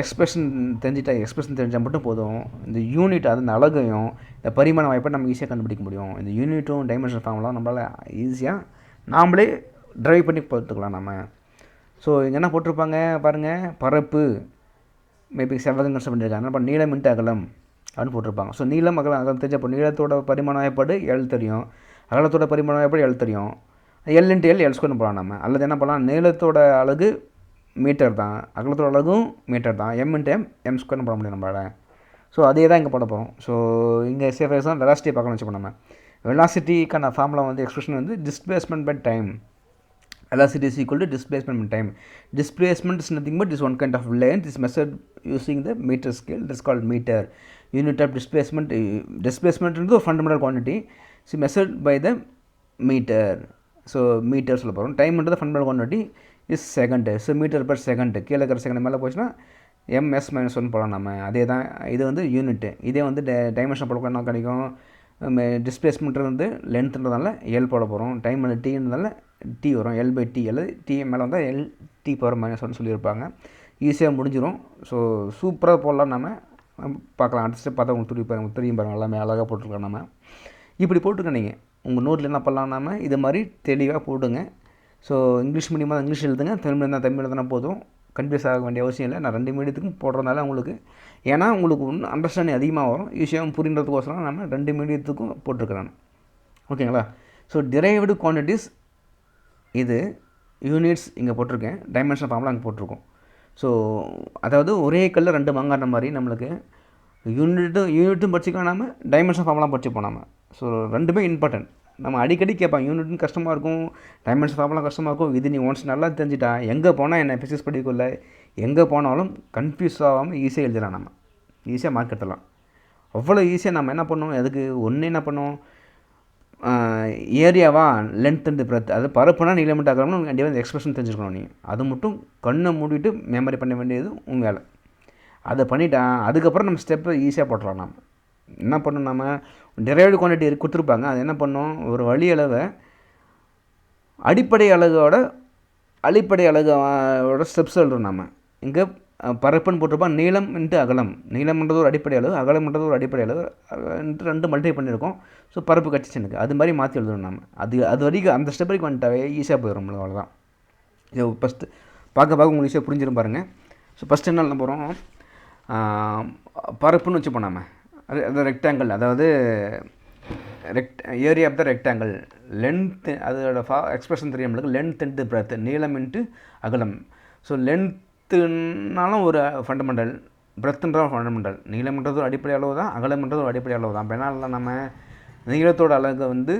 எக்ஸ்பிரஷன் தெரிஞ்சால் மட்டும் போதும். இந்த யூனிட் அது அந்த அழகையும் இந்த பரிமாண வாய்ப்பை நம்ம ஈஸியாக கண்டுபிடிக்க முடியும். இந்த யூனிட்டும் டைமென்ஷன் ஃபார்ம்லாம் நம்மளால் ஈஸியாக நாமளே ட்ரைவ் பண்ணி பார்த்துக்கலாம் நம்ம. ஸோ இங்கே என்ன போட்டிருப்பாங்க பாருங்கள், பரப்பு மேபி செவ்வகங்கள் பண்ணியிருக்காங்க. அப்போ நீளம் இன்ட்டு அகலம் அப்படின்னு போட்டிருப்பாங்க. ஸோ நீளம் அகலம் தெரிஞ்ச அப்போ நீளத்தோட பரிமாண வாய்ப்பாடு எல் தெரியும், அகலத்தோட பரிமாண வாய்ப்பாடு எல் தெரியும். எல் இன்ட்டு எல் ஸ்கொயர்னு போகலாம் நம்ம. அல்லது என்ன பண்ணலாம், நீளத்தோட அலகு மீட்டர் தான், அகலத்தோட அலகும் மீட்டர் தான், எம் இன்ட்டு எம் ஸ்கொயர்னு போட முடியும் நம்மளால். ஸோ அதே தான் இங்கே போட போகிறோம். ஸோ இங்கே சேஃபேஸ் தான் வெலாசிட்டியை பார்க்கணும் வச்சுக்கோ நம்ம. வெலாசிட்டிக்கான formula expression displacement by time. Velocity is equal to displacement by time. Displacement is nothing but this one kind of length is measured using the meter scale. That is called meter. Unit of displacement. Displacement is a fundamental quantity. So measured by the meter. So meter சொல்ல போகிறோம். Time into the fundamental quantity is second. So meter per second. கீழே இருக்கிற second மேலே போச்சுன்னா ms-1 போடலாம் நம்ம. அதே தான் இது யூனிட்டு. இதே டைமென்ஷன் போட என்ன கிடைக்கும், டிஸ்பிளேஸ்மெண்ட் லென்த்ன்றதால எல் போட போகிறோம். டைம் டீன்றதால டி வரும், L/T அல்லது டி மேலே வந்தால் LT⁻⁻1 சொல்லியிருப்பாங்க. ஈஸியாக முடிஞ்சிடும். ஸோ சூப்பராக போடலாம் நம்ம. பார்க்கலாம் அடுத்த ஸ்டெப் பார்த்தா உங்களுக்கு தெரியும் பாருங்கள், எல்லாமே அழகாக போட்டிருக்கோம் நம்ம. இப்படி போட்டுருக்கேன் நீங்கள் உங்கள் நோட்டில் என்ன பண்ணலாம் நம்ம, இது மாதிரி தெளிவாக போட்டுங்க. ஸோ இங்கிலீஷ் மீடியமாக இங்கிலீஷ் எழுதுங்க, தமிழ் இருந்தால் தமிழ் எழுதுனா போதும். கன்ஃபியூஸ் ஆக வேண்டிய அவசியம் இல்லை. நான் 2 மீடியத்துக்கும் போடுறதுனால உங்களுக்கு, ஏன்னா உங்களுக்கு இன்னும் அண்டர்ஸ்டாண்டிங் அதிகமாக வரும், ஈஸியாக புரின்றதுக்கோசரம் நம்ம 2 மீடியத்துக்கும் போட்டிருக்கிறேன். ஓகேங்களா? ஸோ டிரைவ்டு குவான்டிட்டிஸ் இது யூனிட்ஸ் இங்கே போட்டிருக்கேன், டைமென்ஷன் ஃபார்முலா அங்கே போட்டிருக்கோம். ஸோ அதாவது ஒரே கல்ல 2 மாங்கான மாதிரி நம்மளுக்கு யூனிட்டும் படிச்சுக்கலாம், நம்ம டைமென்ஷன் ஃபார்முலாம் படிச்சுப்போம் நம்ம. ஸோ ரெண்டுமே இம்பார்ட்டன்ட். நம்ம அடிக்கடி கேட்பாங்க, யூனிட்டும் கஷ்டமாக இருக்கும், டைமென்ஷன் ஃபார்முலாம் கஷ்டமாக இருக்கும். இது நீ ஒன்ஸ் நல்லா தெரிஞ்சுட்டா எங்கே போனால் என்ன ஃபிசிக்ஸ் படிக்கல எங்கே போனாலும் கன்ஃபியூஸ் ஆகாமல் ஈஸியாக எழுதலாம், நம்ம ஈஸியாக மார்க் எடுத்துடலாம். அவ்வளோ ஈஸியாக நம்ம என்ன பண்ணுவோம், அதுக்கு ஒன்று என்ன பண்ணுவோம், ஏரியாவா லென்த் அண்ட் பிரெத், அது பரப்புனா நீளமிட்டு ஆகணும்னு கண்டிப்பாக இந்த எக்ஸ்பிரஷன் தெரிஞ்சுக்கணும். நீ அது மட்டும் கண்ணை மூடிட்டு மெமரி பண்ண வேண்டியது உங்கள் வேலை. அதை பண்ணிட்டா அதுக்கப்புறம் நம்ம ஸ்டெப்பை ஈஸியாக போட்டுடலாம். நம்ம என்ன பண்ணணும், நம்ம டிரைவ்டு குவான்டிட்டி கொடுத்துருப்பாங்க, அது என்ன பண்ணோம், ஒரு வழி அளவை அடிப்படை அலகோட ஸ்டெப்ஸ் எழுதுறோம் நம்ம. இங்கே பரப்புன்னு போட்டிருப்போம், நீளம் இன்ட்டு அகலம். நீளம்ன்றது ஒரு அடிப்படை அளவு, அகலம்ன்றது ஒரு அடிப்படை அளவு, 2 மல்டிப்ளை பண்ணியிருக்கோம். ஸோ பரப்பு கிடச்சிச்சு எனக்கு, அது மாதிரி மாற்றி எழுதணும் நம்ம. அது வரைக்கும் அந்த ஸ்டெப் வரைக்கும் வந்துட்டாவே ஈஸியாக போயிடும், அவ்வளோதான். இது ஃபஸ்ட்டு பார்க்க உங்களுக்கு ஈஸியாக புரிஞ்சிடும் பாருங்கள். ஸோ ஃபஸ்ட்டு என்ன எழுத போகிறோம், பரப்புன்னு வச்சுப்போம் நம்ம. அது ரெக்டாங்கிள், அதாவது area of the rectangle. Length அதோட எக்ஸ்பிரஷன் தெரியும் நம்மளுக்கு, லென்த் இன்ட்டு பிரெத், நீளம் இன்ட்டு அகலம். ஸோ லென்த்துனாலும் ஒரு ஃபண்டமெண்டல், பிரெத்துன்றது ஃபண்டமெண்டல். நீளம்ன்றது ஒரு அடிப்படை அளவு தான், அகலம்ன்றது ஒரு அடிப்படை அளவு தான். இப்போ என்ன நம்ம நீளத்தோட அலகு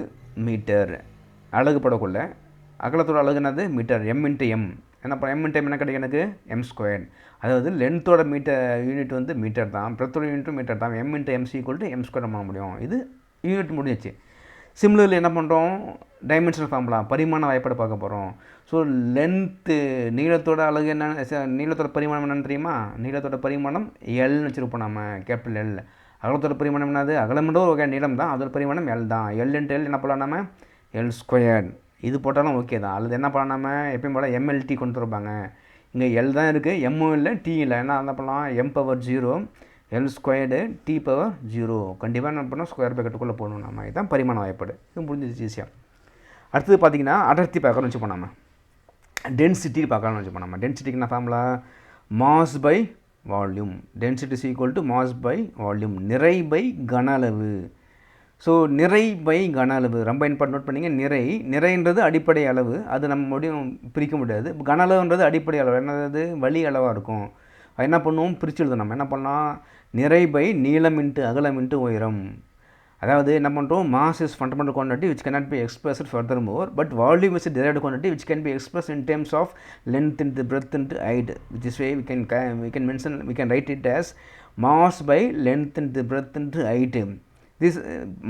மீட்டர், அலகு படக்குள்ள அகலத்தோட அலகு என்னது மீட்டர், M இன்ட்டு எம். என்ன பண்ண M இன்ட்டு எம் என்ன கிடைக்கும் எனக்கு, M². அதாவது லென்த்தோட யூனிட் மீட்டர் தான், பிரெத்தோட யூனிட்டும் மீட்டர் தான். M இன்ட்டு எம் = M² பண்ண முடியும். இது யூனிட் முடிஞ்சிச்சு. சிமிலர்லி என்ன பண்ணுறோம், டைமென்ஷனல் ஃபார்முலா பரிமாண வாய்ப்பாடு பார்க்க போகிறோம். ஸோ லென்த்து நீளத்தோட அலகு என்ன, நீளத்தோட பரிமாணம் என்னென்னு தெரியுமா, நீளத்தோட பரிமாணம் எல்னு வச்சுருப்போம் நம்ம, கேபிட்டல் எல். அகலத்தோட பரிமாணம் என்னது, அகலம்ன்ற ஒரு வகை நீளம் தான், அதோட பரிமாணம் எல் தான். எல் இன்ட்டு எல் என்ன பண்ணலாம் நம்ம, L². இது போட்டாலும் ஓகே தான். அல்லது என்ன பண்ணலாம் நம்ம, எப்பயும் போல் MLT கொண்டு வருவாங்க. இங்கே எல் தான் இருக்குது, எம்மும் இல்லை, டி இல்லை. என்ன பண்ணலாம், M power 0 L squared T power 0. கண்டிப்பாக என்ன பண்ணோம், ஸ்கொயர் ப்ராக்கெட்டுக்குள்ளே போகணும். நம்ம இதுதான் பரிமாண வாய்ப்பாடு. இது முடிஞ்சிச்சு ஈஸியாக. அடுத்தது பார்த்திங்கன்னா அடர்த்தி பார்க்கணும்னு வச்சுப்போம். நம்ம டென்சிட்டி பார்க்கலாம்னு வச்சுப்போம். நம்ம டென்சிட்டிக்கு என்ன formula, mass by volume. Density is equal to mass by volume, நிறை பை கன அளவு. ஸோ நிறை பை கன அளவு ரொம்ப இம்பார்ட் நோட் பண்ணிங்க. நிறைன்றது அடிப்படை அளவு, அது நம்ம மறுபடியும் பிரிக்க முடியாது. கன அளவுன்றது அடிப்படை அளவு, என்னது வழி அளவாக இருக்கும். அது என்ன பண்ணுவோம், பிரித்து எழுதும். நம்ம என்ன பண்ணலாம், நிறை பை நீளம் இன்ட்டு அகலம் இன்ட்டு உயரம். அதாவது என்ன பண்ணுறோம், mass is fundamental quantity which cannot be expressed furthermore, but volume is a derived quantity which can be expressed in terms of length into breadth into height. This way we can write it as mass by length into breadth into height. This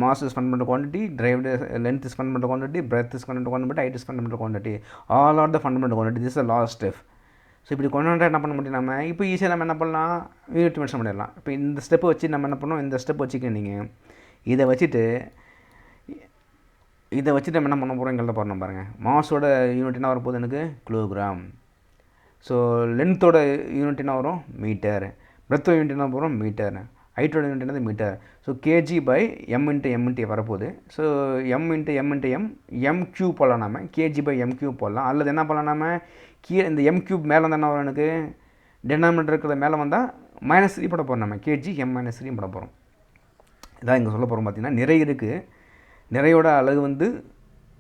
mass is fundamental quantity, derived length is fundamental quantity, breadth is fundamental quantity, height is fundamental quantity. All are the fundamental quantity. This is the last step. So இப்படி கொண்டு வந்தால் என்ன பண்ண முடியும், நம்ம இப்போ ஈஸியாக நம்ம என்ன பண்ணலாம், யூனிட் மென்ஷன் பண்ணிடலாம். இப்போ இந்த ஸ்டெப்பை வச்சு நம்ம என்ன பண்ணோம், இந்த ஸ்டெப் வச்சுக்க நீங்கள் இதை வச்சுட்டு நம்ம என்ன பண்ண போகிறோம், எங்கள்கிட்ட போகிறோம் பாருங்கள். மாஸோட யூனிட் என்ன வரப்போகுது எனக்கு, கிலோகிராம். ஸோ லென்த்தோட யூனிட் என்ன வரும், மீட்டர். பிரெத்தோட யூனிட் என்ன போகிறோம், மீட்டர். ஹைட்டோட யூனிட் என்னது, metre. So KG by M into M into வரப்போகுது. So M into M into M cube போடலாம். நம்ம கேஜி பை எம் கியூப் போடலாம். அல்லது என்ன பண்ணலாம், நம்ம கீழே இந்த எம் கியூப் மேலே வந்தால் என்ன வரும் எனக்கு, டெனாமினேட்டர் இருக்கிற மேலே வந்தால் -3 போட போகிறோம். நம்ம கேஜி எம் -3 போட போகிறோம். இதான் இங்கே சொல்ல போகிறோம். பார்த்திங்கன்னா நிறை இருக்குது, நிறையோட அலகு வந்து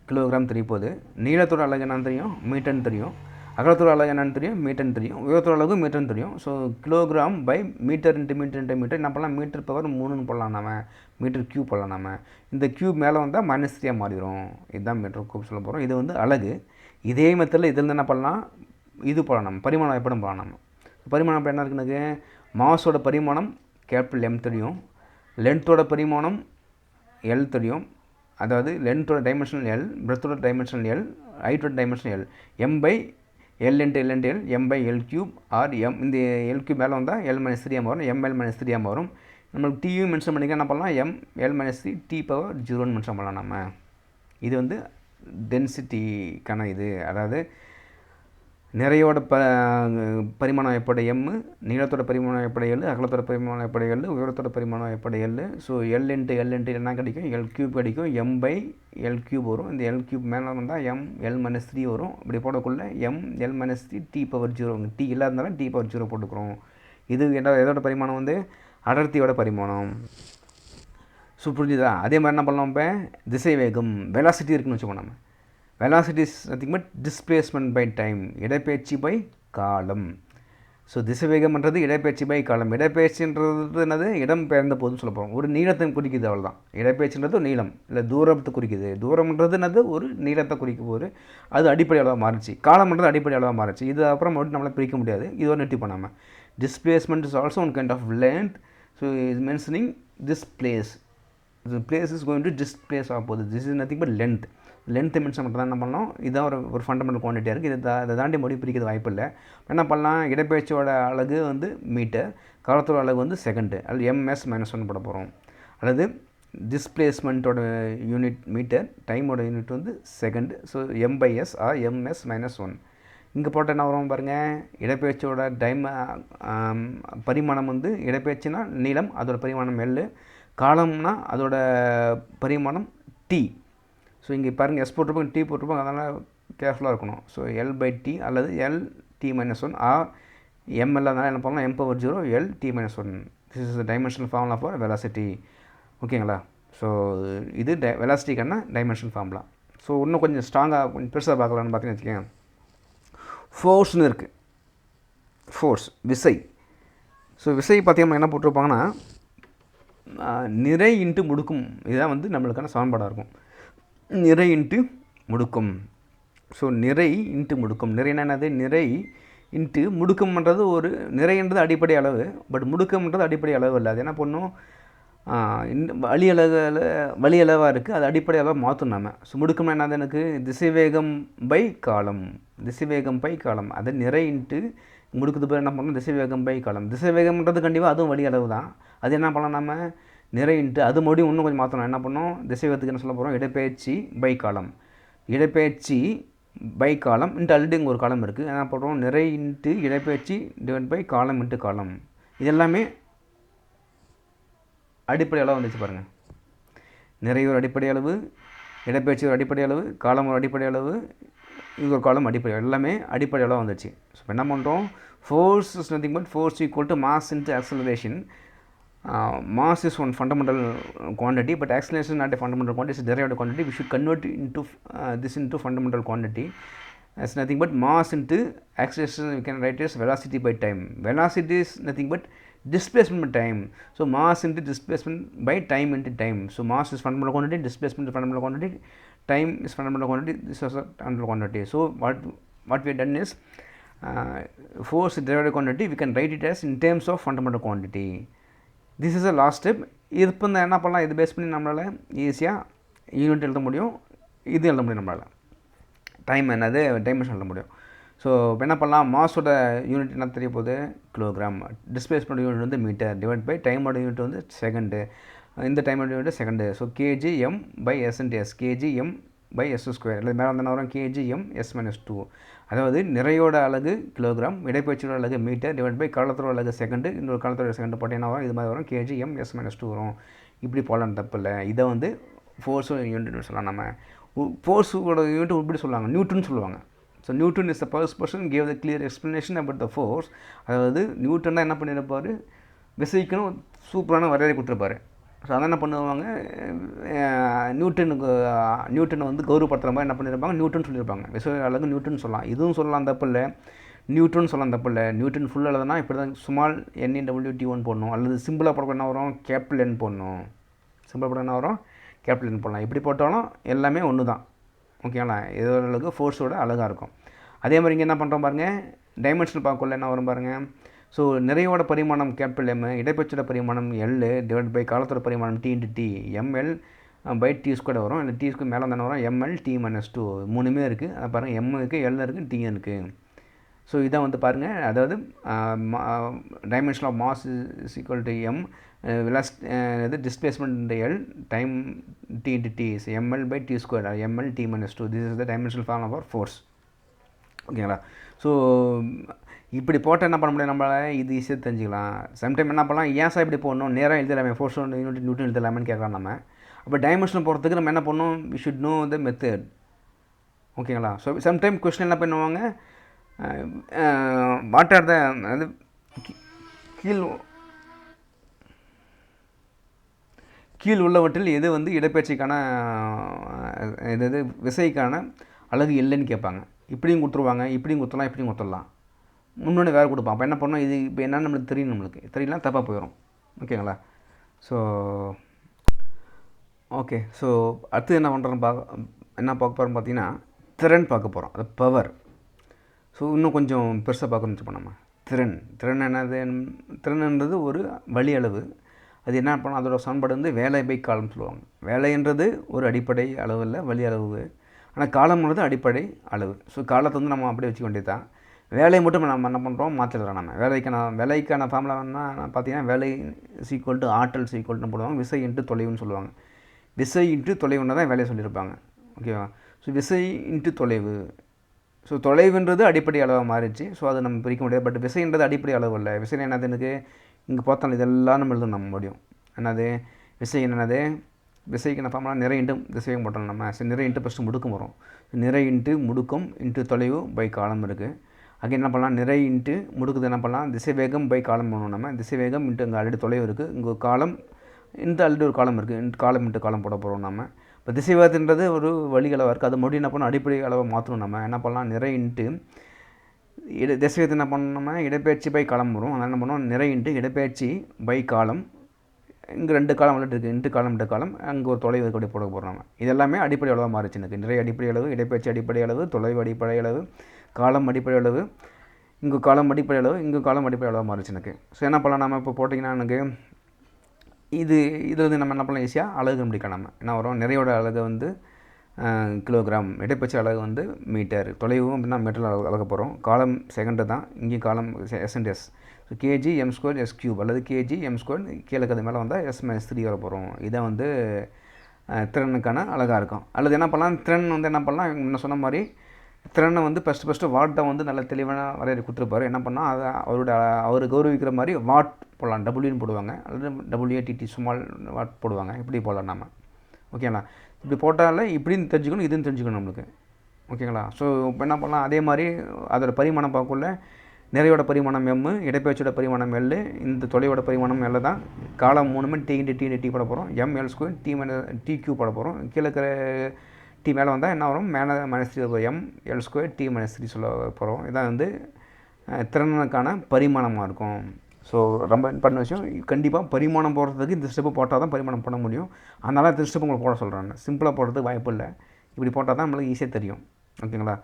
கிலோகிராம் தெரிய போகுது. நீளத்தோட அலகு என்னன்னு தெரியும், மீட்டர்னு தெரியும். அகலத்தோட அலகு என்னன்னு தெரியும், மீட்டர்னு தெரியும். உயரத்தோட அலகு மீட்டர்னு தெரியும். So kilogram by metre into metre into metre என்ன பண்ணலாம், மீட்டர் பவர் 3ன்னு போடலாம். நம்ம மீட்டர் கியூப் போடலாம். நம்ம இந்த கியூப் மேலே வந்தால் -3 மாறிடும். இதுதான் மீட்டர் கியூப் சொல்ல போகிறோம். இது வந்து அலகு. இதே மெத்தடில் இதில் என்ன பண்ணலாம், இது போடலாம். நம்ம பரிமாணம் எப்படி போகலாம். நம்ம பரிமாணம் இப்போ என்ன இருக்குன்னு, மாஸோட பரிமாணம் கேபிட்டல் எம் தெரியும், லென்த்தோட பரிமாணம் எல் தெரியும். அதாவது லென்த்தோட டைமென்ஷனல் எல், பிரெத்தோட டைமென்ஷனல் எல், ஹைட்டோட dimensional L. M by L into L into L, M by L cube or M. இந்த எல் கியூப் மேலே வந்தால் எல் -3 வரும், எம்எல் -3 வரும். நம்மளுக்கு டியும் மென்ஷன் பண்ணிக்க என்ன பண்ணலாம், எல் -3 டி பவர் 0ன்னு மென்ஷன் பண்ணலாம். நம்ம இது வந்து டென்சிட்டிக்கான இது. அதாவது நிறையோட பரிமாணம் எப்படி எம், நீளத்தோட பரிமாணம் எப்படி எல், அகலத்தோட பரிமாணம் எப்படி எல், உயரத்தோட பரிமாணம் எப்படி எல். ஸோ எல் இன்ட்டு என்ன கிடைக்கும், எல் கியூப் கிடைக்கும். எம் பை எல் கியூப் வரும். இந்த எல் கியூப் மேலே வந்தால் எல் -3 வரும். இப்படி போடக்குள்ளே எல் -3 டி பவர் 0. டி இல்லாதனால டி பவர் 0 போட்டுக்கிறோம். இது எதோட பரிமாணம் வந்து அடர்த்தியோட பரிமாணம். ஸோ புரிஞ்சுதா. அதே மாதிரி என்ன பண்ணலாம், இப்போ திசை வேகம் வெலாசிட்டி இருக்குன்னு வச்சுக்கோங்க. நம்ம velocity is nothing but displacement by time, இடப்பெயர்ச்சி பை காலம். ஸோ திசை வேகம்ன்றது இடப்பெயர்ச்சி பை காலம். இடப்பெயர்ச்சின்றது என்னது, இடம் பெயர்ந்த போதுன்னு சொல்ல போகிறோம். ஒரு நீளத்தை குறிக்குது, அவ்வளோதான். இடப்பெயர்ச்சின்றது நீளம் இல்லை தூரத்தை குறிக்குது. தூரம்ன்றது என்னது, ஒரு நீளத்தை குறிக்கும் போது அது அடிப்படை அளவாக மாறிச்சு. காலம்ன்றது அடிப்படை அளவாக மாறிச்சு. இது அப்புறம் மட்டும் நம்மளால் பிரிக்க முடியாது. இது ஒரு நெட்டி பண்ணாமல். Displacement is also one kind of length. So is mentioning this place. The place is going to displace ஆகுது. This is nothing but length. Length mention மட்டும் தான் என்ன பண்ணோம். இதுதான் ஒரு ஃபண்டமெண்டல் குவான்டிட்டியாக இருக்குது. இதை தாண்டி மொழி பிரிக்கிறது வாய்ப்பு இல்லை. என்ன பண்ணலாம், இடப்பெயர்ச்சியோட அலகு வந்து மீட்டர், காலத்தோட அலகு வந்து செகண்டு. அல்லது MS-1 போட போகிறோம். அல்லது டிஸ்பிளேஸ்மெண்ட்டோட யூனிட் மீட்டர், டைமோட யூனிட் வந்து second. So M/S or MS-1. இங்கே போட்ட என்ன வரும் பாருங்கள், இடப்பெயர்ச்சியோட பரிமாணம் வந்து, இடப்பெயர்ச்சினா நீளம், அதோட பரிமாணம் L, காலம்னா அதோட பரிமாணம் T. ஸோ இங்கே பாருங்கள் எஸ் போட்டிருப்பாங்க, T போட்டிருப்பாங்க, அதனால் கேர்ஃபுல்லாக இருக்கணும். ஸோ L/T அல்லது LT-1 ஆர் ML அதனால் என்ன பண்ணலாம், M/0 LT-1. This is the dimensional formula for velocity. ஓகேங்களா. ஸோ இது வெலாசிட்டிக்கான டைமென்ஷனல் ஃபார்முலா. ஸோ இன்னும் கொஞ்சம் ஸ்ட்ராங்காக கொஞ்சம் பெருசாக பார்க்கலான்னு பார்த்தீங்கன்னு வச்சுக்கோங்க. ஃபோர்ஸ்னு இருக்குது. ஃபோர்ஸ் விசை. ஸோ விசை பார்த்தீங்கன்னா என்ன போட்டிருப்பாங்கன்னா, நிறை இன்ட்டு முடுக்கும். இதுதான் வந்து நம்மளுக்கான சமன்பாடாக இருக்கும். நிறை இன்ட்டு முடுக்கம். ஸோ நிறை இன்ட்டு முடுக்கம். நிறைனா என்னது, நிறை இன்ட்டு முடுக்கம்ன்றது ஒரு நிறைன்றது அடிப்படை அளவு, பட் முடுக்கம்ன்றது அடிப்படை அளவு இல்லை. அது என்ன பண்ணும், வழி அளவாக இருக்குது, அது அடிப்படை அளவாக மாற்றும் நம்ம. ஸோ முடுக்கம்னா என்னது, எனக்கு திசைவேகம் பை காலம். திசைவேகம் பை காலம். அது நிறை இன்ட்டு முடுக்குது பேர் என்ன பண்ணணும், திசைவேகம் பை காலம். திசைவேகம்ன்றது கண்டிப்பாக அதுவும் வழி அளவு தான். அது என்ன பண்ணலாம், நம்ம நிறை இன்ட்டு அது மறுபடியும் இன்னும் கொஞ்சம் மாற்றணும். என்ன பண்ணோம், திசைவேகத்துக்கு என்ன சொல்ல போகிறோம், இடப்பெயர்ச்சி பை காலம். இடப்பெயர்ச்சி பை காலம் இன்ட்டு ஆல்ரெடி இங்கே ஒரு காலம் இருக்குது. என்ன பண்ணுறோம், நிறை இன்ட்டு இடப்பெயர்ச்சி டிவைட் பை காலம் இன்ட்டு காலம். இது எல்லாமே அடிப்படை அளவு வந்துச்சு பாருங்கள். நிறை ஒரு அடிப்படை அளவு, இடப்பெயர்ச்சி ஒரு அடிப்படை அளவு, காலம் ஒரு அடிப்படை அளவு, இது ஒரு காலம் அடிப்படை, எல்லாமே அடிப்படை அளவு வந்துச்சு. ஸோ இப்போ என்ன பண்ணுறோம், force is nothing but force equal to mass into acceleration. Mass is one fundamental quantity, but acceleration is not a fundamental quantity, it's a derived quantity. We should convert into this into fundamental quantity. It's nothing but mass into acceleration. We can write as velocity by time. Velocity is nothing but displacement by time. So mass into displacement by time into time. So mass is fundamental quantity, displacement is fundamental quantity, time is fundamental quantity, this is a fundamental quantity. So what we have done is force is derived quantity, we can write it as in terms of fundamental quantity. This is a last step. இது இப்போ இந்த என்ன பண்ணலாம், இது base பண்ணி நம்மளால் ஈஸியாக unit எழுத முடியும், இது எழுத முடியும், நம்மளால் டைம் என்னது டைமென்ஷன் எழுத முடியும். ஸோ இப்போ என்ன பண்ணலாம், மாஸோட யூனிட் என்ன தெரிய போகுது, கிலோகிராம். டிஸ்பிளேஸ்மெண்ட் யூனிட் வந்து மீட்டர் டிவைட் பை டைமோட யூனிட் வந்து செகண்டு. இந்த டைமோட unit second. So KG M by எஸ்என்டிஎஸ், KG M by S square, இல்லை மேலே வந்து வரும் கேஜி எம் எஸ் மைனஸ் 2. அதாவது நிறையோட அலகு கிலோகிராம், இடைப்பயிற்சியோட அலகு மீட்டர் டிவைட் பை காலத்தோட அலகு செகண்டு, இன்னொரு காலத்தோட செகண்டு போட்டிங்கன்னா வரும், இது மாதிரி வரும் கேஜி எம் எஸ் மைனஸ் 2 வரும். இப்படி போடலாம், தப்பு இல்லை. இதை வந்து ஃபோர்ஸோட யூனிட்னு சொல்லலாம். நம்ம ஃபோர்ஸோட யூனிட் இப்படி சொல்லுவாங்க, நியூட்டன் சொல்லுவாங்க. So Newton is the first person gave the clear explanation about the force. அதாவது நியூட்டன் தான் என்ன பண்ணியிருப்பார், விசைக்குன்னு சூப்பரான வரையறை கொடுத்துருப்பாரு. ஸோ அதை என்ன பண்ணுவாங்க, நியூட்டனை வந்து கௌரவப்படுத்துகிற மாதிரி என்ன பண்ணியிருப்பாங்க, நியூட்டன் சொல்லியிருப்பாங்க. விசை அழகு நியூட்டன் சொல்லலாம், இதுவும் சொல்லலாம், தப்பு இல்லை. நியூட்டன் சொல்லலாம், தப்பு இல்லை. நியூட்டன் ஃபுல் எழுதுனா இப்படி தான் ஸ்மால் NEWT1 போடணும், அல்லது சிம்பிளாக போட என்ன வரும், கேபிட்டல் N போடணும். சிம்பிளாக போட என்ன வரும், கேபிட்டல் N போடலாம். இப்படி போட்டாலும் எல்லாமே ஒன்று தான், ஓகேங்களா. இதோட அழகு ஃபோர்ஸோட அழகாக இருக்கும். அதே மாதிரி இங்கே என்ன பண்ணுறோம் பாருங்கள், டைமென்ஷன் பார்க்கல என்ன வரும் பாருங்கள். ஸோ நிறையோட பரிமாணம் கேபிட்டல் M, இடைப்பட்சோட பரிமாணம் L டிவைட் பை காலத்தோட பரிமாணம் T into T, ML by T square வரும். இல்லை T ஸ்கொயர் மேலே தானே வரும், ML T மைனஸ் 2, மூணுமே இருக்குது. அதை பாருங்கள், M இருக்குது, L இருக்குது, T இருக்குது. ஸோ இதை வந்து பாருங்கள், அதாவது dimension of mass is equal to M, இது டிஸ்பிளேஸ்மெண்ட் இந்த L, time T into T, ML by T square, ML T minus 2. This is the dimensional form of force, ஓகேங்களா. ஸோ இப்படி போட்டால் என்ன பண்ண முடியும், நம்மளால் இது ஈஸியாக தெரிஞ்சுக்கலாம். சம்டைம் என்ன பண்ணலாம், ஏன் சார் இப்படி போடணும், நேராக எழுதலாமே, ஃபோர்ஸ் யூனிட் நியூட்டன் எழுதலாமேன்னு கேட்கலாம் நம்ம. அப்போ டைமென்ஷன் போகிறதுக்கு நம்ம என்ன பண்ணணும், we should know the method, ஓகேங்களா. ஸோ சம்டைம் கொஸ்டின் என்ன பண்ணுவாங்க, வாட் ஆர் த, அது கீழ் உள்ளவற்றில் எது வந்து இடப்பெயர்ச்சிக்கான இது விசைக்கான அலகு இல்லைன்னு கேட்பாங்க. இப்படியும் கொடுத்துருவாங்க, இப்படியும் கொடுத்துடலாம், இப்படியும் கொடுத்துடலாம், முன்னோடனே வேறு கொடுப்பான். அப்போ என்ன பண்ணோம், இது இப்போ என்னன்னு நம்மளுக்கு தெரியும், நம்மளுக்கு தெரியலாம், தப்பாக போயிடும், ஓகேங்களா. ஸோ ஓகே, ஸோ அடுத்து என்ன பண்ணுறோம் என்ன பார்க்க போகிறோம் பார்த்தீங்கன்னா, திறன் பார்க்க போகிறோம், அது பவர். ஸோ இன்னும் கொஞ்சம் பெருசாக பார்க்கணும்னு வச்சுப்போம் நம்ம. திறன் என்னது, திறன்ன்றது ஒரு வழி அளவு. அது என்ன பண்ணோம், அதோட சமன்பாடு வந்து வேலை பை காலம் சொல்லுவாங்க. வேலைன்றது ஒரு அடிப்படை அளவு இல்லை, வழி அளவு. ஆனால் காலம்ன்றது அடிப்படை அளவு. ஸோ காலத்தை வந்து நம்ம அப்படியே வச்சுக்க வேண்டியது தான். வேலையை மட்டும் நம்ம என்ன பண்ணுறோம், மாற்றிடலாம். நம்ம வேலைக்கான ஃபார்முலா என்ன பார்த்தீங்கன்னா, வேலை ஈக்குவல் டு ஆற்றல் ஈக்குவல் டு போடுவாங்க, விசை இன்ட்டு தொலைவுன்னு சொல்லுவாங்க. விசை இன்ட்டு தொலைவுன்னு தான் வேலையை சொல்லியிருப்பாங்க, ஓகேவா. ஸோ விசை இன்ட்டு தொலைவு. ஸோ தொலைவுன்றது அடிப்படை அளவாக மாறிடுச்சு. ஸோ அதை நம்ம பிரிக்க முடியாது. பட் விசைன்றது அடிப்படை அளவு இல்லை. விசை என்னது, எனக்கு இங்கே பார்த்தாலும் இதெல்லாம் நம்ம எழுத நம்ம முடியும். என்னது விசை, என்னது விசைக்கான ஃபார்முலா நிறை இன்ட்டு திசையும் போட்டோம் நம்ம. சரி, நிறை இன்ட்டு ஃபஸ்ட்டு முடுக்கம் வரும். நிறை இன்ட்டு முடுக்கம் இன்ட்டு தொலைவு பை காலம் இருக்குது. அங்கே என்ன பண்ணலாம், நிறை இன்ட்டு முடுக்குது என்ன பண்ணலாம், திசை வேகம் பை காலம் பண்ணணும் நம்ம. திசை வேகம் இன்ட்டு இங்கே ஆல்ரெடி தொலைவு இருக்குது, இங்கே காலம் இன்ட்டு ஆல்ரெடி ஒரு காலம் இருக்குது, இன்ட்டு காலம் இன்ட்டு காலம் போட போகிறோம் நம்ம. இப்போ திசை வேகத்தின்றது ஒரு வழி அளவாக இருக்குது, அது மறுபடியும் என்ன பண்ணணும், அடிப்படை அளவை மாற்றணும் நம்ம. என்ன பண்ணலாம், நிறை இன்ட்டு திசை வேகத்தை என்ன பண்ணணும் நம்ம, இடப்பெயர்ச்சி பை காலம் வரும். அதனால் என்ன பண்ணோம், நிறை இன்ட்டு இடப்பெயர்ச்சி பை காலம். இங்கே 2 காலம் விளையாட்டு இருக்குது, இன்ட்டு காலம் இன்ட்டு காலம், அங்கே ஒரு தொலைவு இருக்கக்கூடிய போட போகிறோம் நம்ம. இது எல்லாமே அடிப்படை அளவாக மாறிச்சு எனக்கு. நிறை அடிப்படை அளவு, இடப்பெயர்ச்சி அடிப்படை அளவு, தொலைவு அடிப்படை அளவு, காலம் அடிப்படை அளவு, இங்கே காலம் அடிப்படை அளவு, இங்கே காலம் அடிப்படை அளவாக மாறிச்சு எனக்கு. ஸோ என்ன பண்ணலாம், நம்ம இப்போ போட்டிங்கன்னா எனக்கு இதில் வந்து நம்ம என்ன பண்ணலாம், ஈஸியாக அலகு கண்டுபிடிக்கலாம் நம்ம. என்ன வரும், நிறையோட அலகு வந்து கிலோகிராம், இடைப்பட்ச அலகு வந்து மீட்டர், தொலைவும் அப்படின்னா மீட்டரில் அளக்க போகிறோம். காலம் செகண்டு தான், இங்கேயும் காலம் எஸ்என்எஸ். So KG m square s cube, அல்லது கேஜி எம் ஸ்கொயர் கீழே அது மேலே வந்தால் S-3 வர போகிறோம். இதை வந்து திறனுக்கான அழகாக இருக்கும். அல்லது என்ன பண்ணலாம், திறன் வந்து என்ன பண்ணலாம், முன்ன சொன்ன மாதிரி திறனை வந்து ஃபஸ்ட்டு வாட் தான் வந்து நல்ல தெளிவான வரையறை கொடுத்துருப்பாரு. என்ன பண்ணால் அதை அவர் கௌரவிக்கிற மாதிரி வாட் போடலாம், டபுள்யூன்னு போடுவாங்க, அல்லது WATT ஸ்மால் வாட் போடுவாங்க. இப்படி போடலாம் நம்ம. ஓகேங்களா? இப்படி போட்டாலே இப்படின்னு தெரிஞ்சுக்கணும், இதுன்னு தெரிஞ்சுக்கணும் நம்மளுக்கு. ஓகேங்களா? ஸோ இப்போ என்ன பண்ணலாம், அதே மாதிரி அதோட பரிமாணம் பார்க்கக்குள்ள நிறையோட பரிமாணம் எம், இடப்பெயர்ச்சியோட பரிமாணம் எல், இந்த தொலைவோட பரிமாணம் எல் தான். காலம் 3 T போட போகிறோம், ML² TQ போட போகிறோம். கீழே இருக்கிற T மேலே வந்தால் என்ன வரும், மேலே -3 ML² T-3 சொல்ல போகிறோம். இதான் வந்து திறனுக்கான பரிமாணமாக இருக்கும். ஸோ ரொம்ப இம்பார்ட்டன் விஷயம். கண்டிப்பாக பரிமாணம் போடுறதுக்கு இந்த ஸ்டெப்பு போட்டால் தான் பரிமாணம் பண்ண முடியும். அதனால் இந்த ஸ்டெப்பு உங்களுக்கு போட சொல்கிறாங்க. சிம்பிளாக போடுறதுக்கு வாய்ப்பு இல்லை. இப்படி போட்டால் தான் நம்மளுக்கு ஈஸியாக தெரியும். ஓகேங்களா?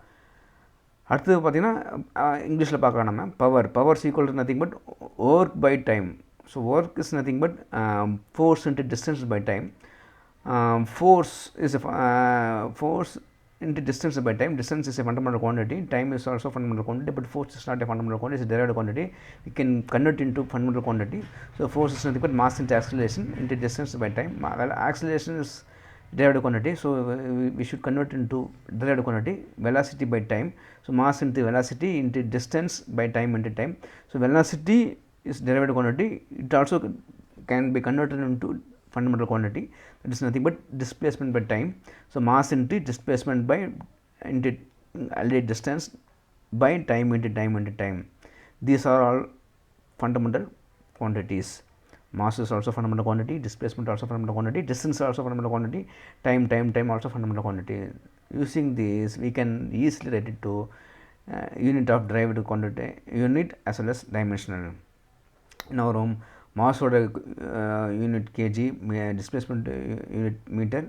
அடுத்தது பார்த்திங்கன்னா இங்கிலீஷில் பார்க்கலாம் நம்ம. Power equal to nothing but work by time. So work is nothing but force into distance by time. Force into distance by time. Distance is a fundamental quantity, time is also a fundamental quantity, but force is not a fundamental quantity, it's a derived quantity. We can convert into fundamental quantity. So force is nothing but mass into acceleration into distance by time. Well, acceleration is derived quantity, so we should convert into derived quantity. Velocity by time, so mass into velocity into distance by time into time. So velocity is derived quantity, it also can be converted into fundamental quantity, that is nothing but displacement by time. So mass into displacement by into distance by time into time. These are all fundamental quantities. Mass is also fundamental quantity, displacement also fundamental quantity, distance also fundamental quantity, time also fundamental quantity. Using this we can easily write it to unit of derived quantity, unit as well as dimensional. Now மாஸோட unit KG, displacement unit metre,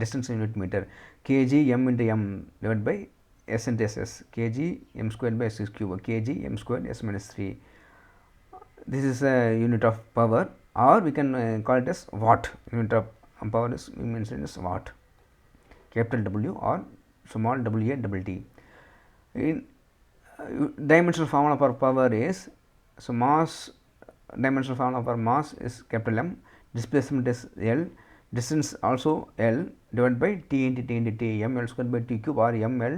distance unit metre. KG m into m divided by s into ss, kg m² by s cube, kg m² s minus 3. This is a unit of power, or we can call it as watt. Unit of power is we mentioned as watt, capital W or small WATT. In dimensional formula for power is, so mass, dimensional formula for mass is capital M, displacement is L, distance also L divided by T into T, ML² by T cube or ML²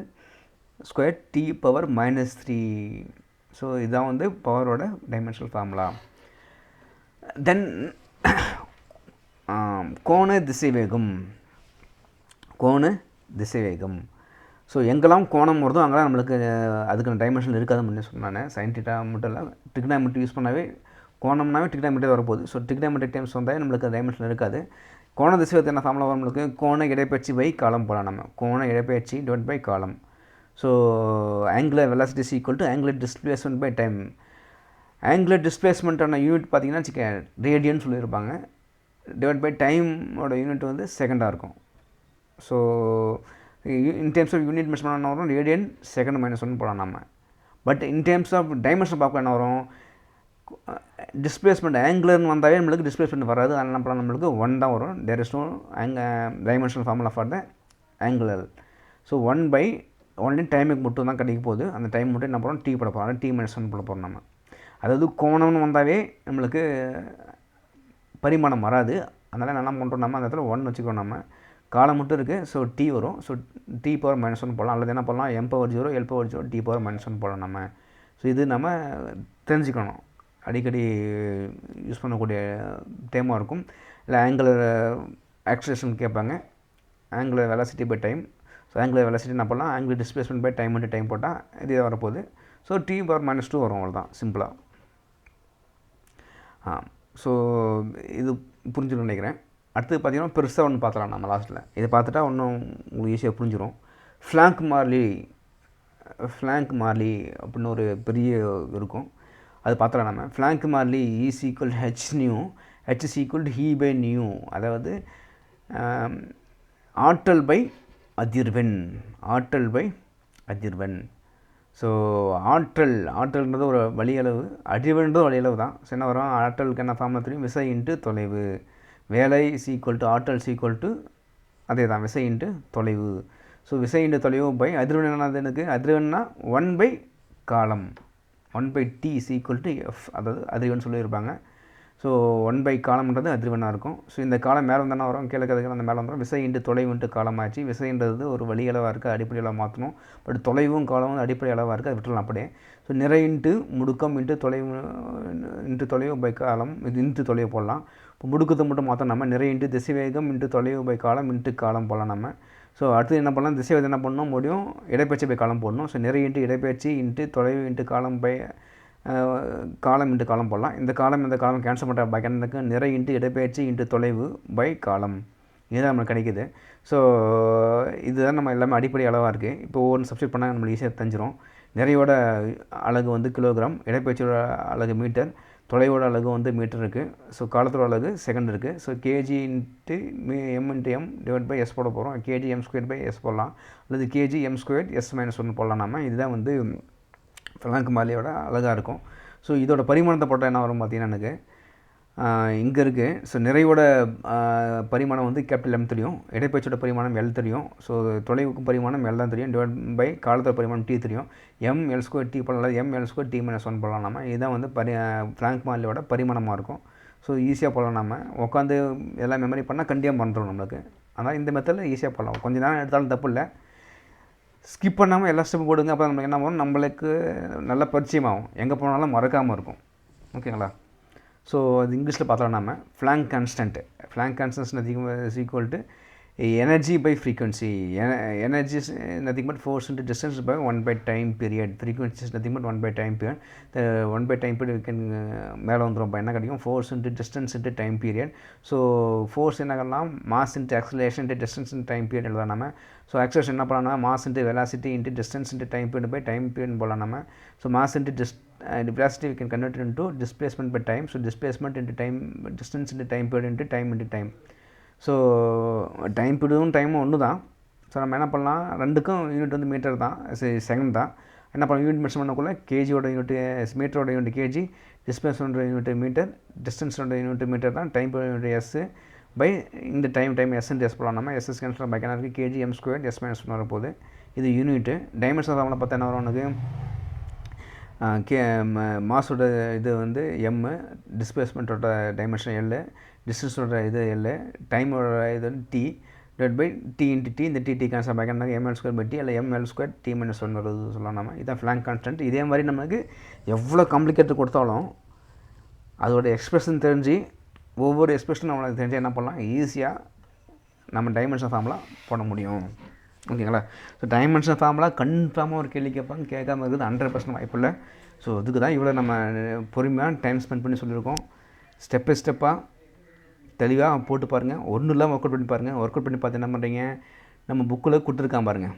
T power -3. So இதான் வந்து பவரோட dimensional formula. தென் கோண திசைவேகம். So எங்கெல்லாம் கோணம் வருதோ அங்கெல்லாம் நம்மளுக்கு அதுக்கான டைமென்ஷன் இருக்காது முன்னே சொன்னானே. சைன் தீட்டா மட்டும் இல்லை, ட்ரிக்னாமெட்ரி யூஸ் பண்ணாவே கோணம்னாவே ட்ரிக்னாமெட்ரி வரப்போகுது. ஸோ ட்ரிக்னாமெட்ரிக் டைம்ஸ் வந்தால் நம்மளுக்கு டைமென்ஷன் இருக்காது. கோண திசைவேகத்துக்கு என்ன ஃபார்முலா வரும் நம்மளுக்கு, கோண இடப்பெயர்ச்சி பை காலம் போகலாம் நம்ம. கோண இடப்பெயர்ச்சி டிவைட் பை காலம். So angular velocity is equal to angular displacement by time. ஆங்குலர் டிஸ்பிளேஸ்மெண்ட்டான யூனிட் பார்த்திங்கன்னா வச்சுக்க ரேடியன் சொல்லியிருப்பாங்க, டிவைட் பை டைமோட யூனிட் வந்து செகண்டாக இருக்கும். So in terms of unit measurement என்ன வரும், ரேடியன் செகண்ட் -1 போகலாம் நம்ம. But in terms of dimension பார்க்க என்ன வரும், டிஸ்பிளேஸ்மெண்ட் ஆங்குலர்னு வந்தாவே நம்மளுக்கு டிஸ்பிளேஸ்மெண்ட் வராது. அதனால் என்ன பண்ணலாம், நம்மளுக்கு 1 தான் வரும். There is no dimensional formula for the angular. So 1 by only டைமுக்கு மட்டும் தான் கிடைக்க போகுது. அந்த டைம் மட்டும் என்ன பண்ணுறோம், T போட போகிறோம், T-1 போட போகிறோம் நம்ம. அதாவது கோணம்னு வந்தாவே நம்மளுக்கு பரிமாணம் வராது. அதனால் என்ன பண்ணுறோம் நம்ம, அந்த இடத்துல 1 வச்சுக்கிறோம் நம்ம. காலம் மட்டும் இருக்குது, ஸோ T வரும். ஸோ T power -1 போடலாம், அல்லது என்ன பண்ணலாம், M power 0 L power 0 T power -1 போடலாம் நம்ம. ஸோ இது நம்ம தெரிஞ்சுக்கணும், அடிக்கடி யூஸ் பண்ணக்கூடிய டேமாக இருக்கும். இல்லை ஆங்குலர் ஆக்சிலரேஷன் கேட்பாங்க, angular velocity by time. So angular velocity என்ன பண்ணலாம், angular displacement by time time போட்டால் இது வரப்போகுது. ஸோ T power -2 வரும், அவ்வளோதான் சிம்பிளாக. ஸோ இது புரிஞ்சுன்னு நினைக்கிறேன். அடுத்தது பார்த்திங்கன்னா பெருசாக ஒன்று பார்த்துலாம் நம்ம லாஸ்ட்டில். இதை பார்த்துட்டா இன்னும் உங்களுக்கு ஈஸியாக புரிஞ்சிடும். ஃப்ளாங்க் மார்லி அப்படின்னு ஒரு பெரிய இருக்கும், அது பார்த்துலாம் நம்ம. ஃப்ளாங்க் மார்லி is equal H nu, H is equal to E by nu. அதாவது ஆற்றல் பை அதிர்வெண். ஸோ ஆற்றல்ன்றது ஒரு வழியளவு, அதிர்வெண்றது வழியளவு தான். ஸோ என்ன வரும், ஆற்றலுக்கு என்ன ஃபார்முலா தெரியும், விசை இன்ட்டு தொலைவு. வேலை இஸ் ஈக்குவல் டு ஆற்றல் இஸ் ஈக்குவல் டு அதே தான், விசை இன்ட்டு தொலைவு. ஸோ விசை இன்ட்டு தொலைவு பை அதிர்வெண் என்னது, எனக்கு அதிர்வெண்ணா 1 by காலம், 1 by T is equal to F, அதாவது அதிர்வெண் சொல்லியிருப்பாங்க. ஸோ 1 காலம்ன்றது அதிர்வெண்ணாக இருக்கும். ஸோ இந்த காலம் மேலே வந்தால் வரும், கீழே இருக்கிறது அந்த மேலே வந்துடும். விசை இன்ட்டு தொலைவு இன்ட்டு காலமாச்சு. விசைன்றது ஒரு வழி அளவாக இருக்குது, அடிப்படை அளவாக மாற்றணும். பட் தொலைவும் காலமும் அடிப்படை அளவாக இருக்குது, அது விட்டுலாம் அப்படியே. ஸோ நிறை இன்ட்டு முடுக்கம் இன்ட்டு தொலைவு பை காலம், இது இன்ட்டு தொலைவு போடலாம். இப்போ முடுக்கத்தை மட்டும் மாற்றோம் நம்ம, நிறை இன்ட்டு திசைவேகம் இன்ட்டு தொலைவு பை காலம் இன்ட்டு காலம் போடலாம் நம்ம. ஸோ அடுத்து என்ன பண்ணலாம், திசைவேகம் என்ன பண்ணணும் முடியும், இடப்பெயர்ச்சி பை காலம் போடணும். ஸோ நிறை இன்ட்டு இடப்பெயர்ச்சி இன்ட்டு தொலைவு இன்ட்டு காலம் பை காலம் இன்ட்டு காலம் போடலாம். இந்த காலம் கேன்சல் பண்ணுற பைக்கனுக்கு நிறை இன்ட்டு இடப்பெயர்ச்சி இன்ட்டு தொலைவு பை காலம், இதுதான் நம்மளுக்கு கிடைக்குது. ஸோ இதுதான் நம்ம எல்லாமே அடிப்படை அளவாக இருக்குது. இப்போ ஒவ்வொன்று சப்ஸ்டியூட் பண்ணால் நம்மளுக்கு ஈஸியாக தெரிஞ்சிடும். நிறையோட அலகு வந்து கிலோகிராம், இடப்பெயர்ச்சியோட அலகு மீட்டர், தொலைவோட அலகு வந்து மீட்டர் இருக்குது. ஸோ காலத்தோட அலகு செகண்ட் இருக்குது. So kg into m divide by s போட போகிறோம். கேஜி m² பை எஸ் போடலாம், அல்லது கேஜி m² s-1 போடலாம் நம்ம. இதுதான் வந்து ஃப்ளாங்க் மாறிலியோட அழகாக இருக்கும். ஸோ இதோட பரிமாணத்தை போட்டால் என்ன வரும் பார்த்தீங்கன்னா எனக்கு இங்கே இருக்குது. ஸோ நிறையோட பரிமாணம் வந்து கேபிட்டல் M தெரியும், இடைப்பெயர்ச்சியோட பரிமாணம் L தெரியும். ஸோ தொலைவுக்கு பரிமாணம் L தான் தெரியும், டிவைட் பை காலத்தோட பரிமாணம் T தெரியும். mL² T போடலாம், mL² T-1 போடலாம் நம்ம. இதுதான் வந்து ஃப்ளாங்க் மாறிலியோட பரிமாணமாக இருக்கும். ஸோ ஈஸியாக போடலாம் நம்ம. உட்காந்து எல்லாம் மெமரி பண்ணால் கண்டிப்பாக பண்ணுறோம் நம்மளுக்கு. அதனால் இந்த மெத்தடில் ஈஸியாக போடலாம், கொஞ்சம் நேரம் எடுத்தாலும் தப்பு இல்லை. ஸ்கிப் பண்ணாமல் எல்லா ஸ்டெப்பும் போடுங்க, அப்போ நம்மளுக்கு என்ன ஆகும், நம்மளுக்கு நல்ல பரிச்சயமாகும், எங்கே போனாலும் மறக்காமல் இருக்கும். ஓகேங்களா? ஸோ அது இங்கிலீஷில் பார்த்தோம் நம்ம. ஃப்ளாங்க் கான்ஸ்டன்ட் அதிகமாக is equal to energy by frequency. Energy is nothing but force into distance by 1/time period. Frequency is nothing but 1/time period. 1/time period மேலே வந்துடும். இப்போ என்ன கிடைக்கும், force into distance into time period. So force என்ன பண்ணலாம், mass into acceleration into distance into time period எழுதலாம் நம்ம. So acceleration என்ன பண்ணலாம், mass into velocity into distance into time period by time period போடலாம் நம்ம. So mass into velocity we can convert it into displacement by time. So displacement into time, distance into time period into time. So time பீரியடும் டைமும் ஒன்று தான். So நம்ம என்ன பண்ணலாம், ரெண்டுக்கும் யூனிட் வந்து மீட்டர் தான், செகண்ட் தான். என்ன பண்ணலாம், யூனிட் மென்ஷன் பண்ணக்குள்ள கேஜியோட யூனிட் மீட்டரோட யூனிட் கேஜி, டிஸ்பிளேஸ்மெண்ட்டோட யூனிட் மீட்டர், டிஸ்டன்ஸோட யூனிட் மீட்டர் தான், டைம் யூனிட் எஸ் பை இந்த டைம் எஸ்ன்னு எஸ் போடலாம் நம்ம. எஸ்எஸ் கேன்சல் பை இருக்குது, கேஜி m² s-1 வரப்போகுது. இது யூனிட்டு. டைமென்ஷன் ஃபார்முலா பார்த்தா என்ன வரும் உனக்கு, மாஸோட இது வந்து M, டிஸ்பிளேஸ்மெண்ட்டோட டைமென்ஷன் L, டிஸ்டன்ஸோட இது L, டைமோட இது வந்து T, divide by T into T. இந்த T cancel by mL² by T அல்ல mL² T-1 வருது சொல்லலாம் நம்ம. இதுதான் ஃப்ளாங்க் கான்ஸ்டன்ட். இதே மாதிரி நமக்கு எவ்வளோ காம்ப்ளிகேட்டட் கொடுத்தாலும் அதோட எக்ஸ்பிரஷன் தெரிஞ்சு, ஒவ்வொரு எக்ஸ்பிரஷனும் நம்மளுக்கு தெரிஞ்சு என்ன பண்ணலாம், ஈஸியாக நம்ம டைமென்ஷன் ஃபார்முலா போட முடியும். ஓகேங்களா? ஸோ டைமென்ஷன் ஃபார்முலா கன்ஃபார்மாக ஒரு கேள்வி கேட்பாங்க, கேட்காம இருக்குது 100% வாய்ப்பு இல்லை. ஸோ இதுக்கு தான் இவ்வளோ நம்ம பொறுமையாக டைம் ஸ்பெண்ட் பண்ணி சொல்லியிருக்கோம். ஸ்டெப் பை ஸ்டெப்பாக தெளிவாக போட்டு பாருங்கள், ஒன்றும் இல்லாமல் ஒர்க் அவுட் பண்ணி பாருங்கள். ஒர்க் அவுட் பண்ணி பார்த்து என்ன பண்ணுறீங்க, நம்ம புக்கில் கொடுத்துருக்கான் பாருங்கள்,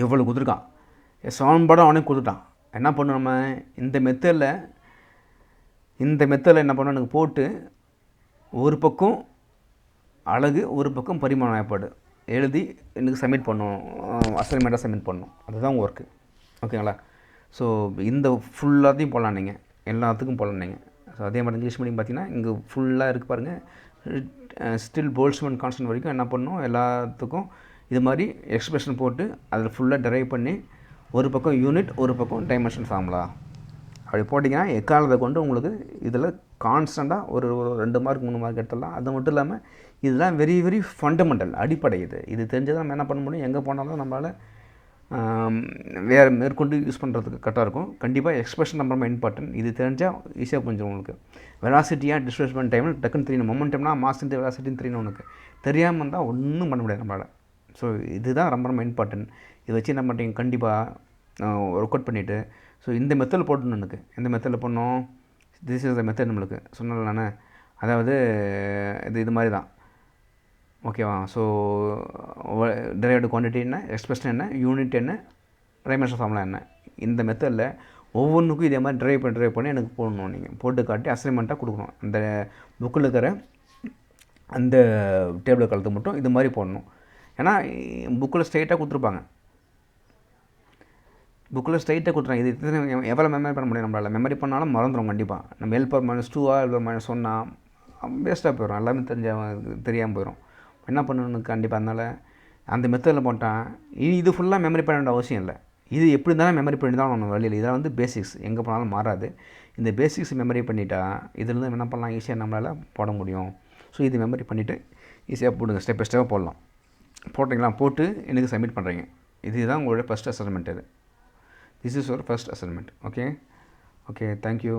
எவ்வளோ கொடுத்துருக்கான், சமன்பாடும் அவனே கொடுத்துட்டான். என்ன பண்ணணும் நம்ம, இந்த மெத்தடில் என்ன பண்ணணும், எனக்கு போட்டு ஒரு பக்கம் அழகு ஒரு பக்கம் பரிமாணம் ஏற்பாடு எழுதி எனக்கு சப்மிட் பண்ணணும், அசைன்மெண்ட்டாக சப்மிட் பண்ணணும். அதுதான் ஒர்க்கு. ஓகேங்களா? ஸோ இந்த ஃபுல்லாத்தையும் போடலாம் நீங்கள், எல்லாத்துக்கும் போடலாம் நீங்கள். ஸோ அதே மாதிரி இங்கிலீஷ் மீடியம் பார்த்தீங்கன்னா இங்கே ஃபுல்லாக இருக்குது பாருங்கள். ஸ்டில் போல்ட்ஸ்மேன் கான்ஸ்டன்ட் வரைக்கும் என்ன பண்ணணும், எல்லாத்துக்கும் இது மாதிரி எக்ஸ்பிரஷன் போட்டு அதில் ஃபுல்லாக டெரைவ் பண்ணி ஒரு பக்கம் யூனிட் ஒரு பக்கம் டைமென்ஷன் ஃபார்முலா அப்படி போட்டிங்கன்னா எக்காலத்தை கொண்டு உங்களுக்கு இதில் கான்ஸ்டண்ட்டாக ஒரு 2 மார்க் 3 மார்க் எடுத்துடலாம். அது மட்டும் இல்லாமல் இதெல்லாம் வெரி வெரி ஃபண்டமெண்டல், அடிப்படை. இது தெரிஞ்சதை நம்ம என்ன பண்ண முடியும், எங்கே போனாலும் நம்மளால் வேறு மேற்கொண்டு யூஸ் பண்ணுறதுக்கு கரெக்டாக இருக்கும். கண்டிப்பாக எக்ஸ்பிரஷன் ரொம்ப இம்பார்ட்டன்ட். இது தெரிஞ்சால் ஈஸியாக புரிஞ்சிடும் உங்களுக்கு. வெலாசிட்டியாக டிஸ்பிளேஸ்மெண்ட் டைமில் டக்குன்னு தெரியணும், மொமெண்டம்னா மாஸ் இன்ட்டு வெலாசிட்டின்னு தெரியணும். உனக்கு தெரியாமல் இருந்தால் ஒன்றும் பண்ண முடியாது நம்மளால். ஸோ இதுதான் ரொம்ப இம்பார்ட்டன்ட். இதை வச்சு என்ன பண்ணுறீங்க, கண்டிப்பாக ஒர்க் அவுட் பண்ணிவிட்டு ஸோ இந்த மெத்தடில் போடணும். எனக்கு எந்த மெத்தடில் பண்ணோம், திஸ் இஸ் த மெத்தட் நம்மளுக்கு சொன்னல நான். அதாவது இது மாதிரி தான். ஓகேவா? ஸோ டெரைவ்டு குவான்டிட்டி என்ன, எக்ஸ்பிரஷன் என்ன, யூனிட் என்ன, டைமென்ஷன் ஃபார்முலா என்ன, இந்த மெத்தடில் ஒவ்வொன்றுக்கும் இதே மாதிரி ட்ரைவ் பண்ணி எனக்கு போடணும். நீங்கள் போட்டு காட்டி அசைன்மெண்ட்டாக கொடுக்கணும். அந்த புக்கில் இருக்கிற அந்த டேபிள் கலத்து மட்டும் இது மாதிரி போடணும். ஏன்னா புக்கில் ஸ்ட்ரைட்டாக கொடுத்துருப்பாங்க, கொடுத்துருவாங்க. இது எவ்வளோ மெமரி பண்ண முடியும் நம்மளால், மெமரி பண்ணாலும் மறந்துடும் கண்டிப்பாக. நம்ம L/-2 L/-1 வேஸ்ட்டாக போயிடும், எல்லாமே தெரியாமல் போயிடும். என்ன பண்ணணும் கண்டிப்பாக. அதனால் அந்த மெத்தடில் போட்டால் இது ஃபுல்லாக மெமரி பண்ண வேண்டிய அவசியம் இல்லை. இது எப்படி இருந்தாலும் மெமரி பண்ணி தான் ஒன்று வழியில். இதெல்லாம் வந்து பேசிக்ஸ், எங்கே போனாலும் மாறாது. இந்த பேசிக்ஸ் மெமரி பண்ணிட்டா இதுலேருந்து என்ன பண்ணலாம், ஈஸியாக நம்மளால் போட முடியும். ஸோ இது மெமரி பண்ணிவிட்டு ஈஸியாக போடுங்க, ஸ்டெப் பை ஸ்டெப்பாக போடலாம். போட்டிங்களா, போட்டு எனக்கு சப்மிட் பண்ணுறீங்க. இதுதான் உங்களுடைய ஃபஸ்ட் அசைன்மெண்ட். இது this is your first assignment. Okay, thank you.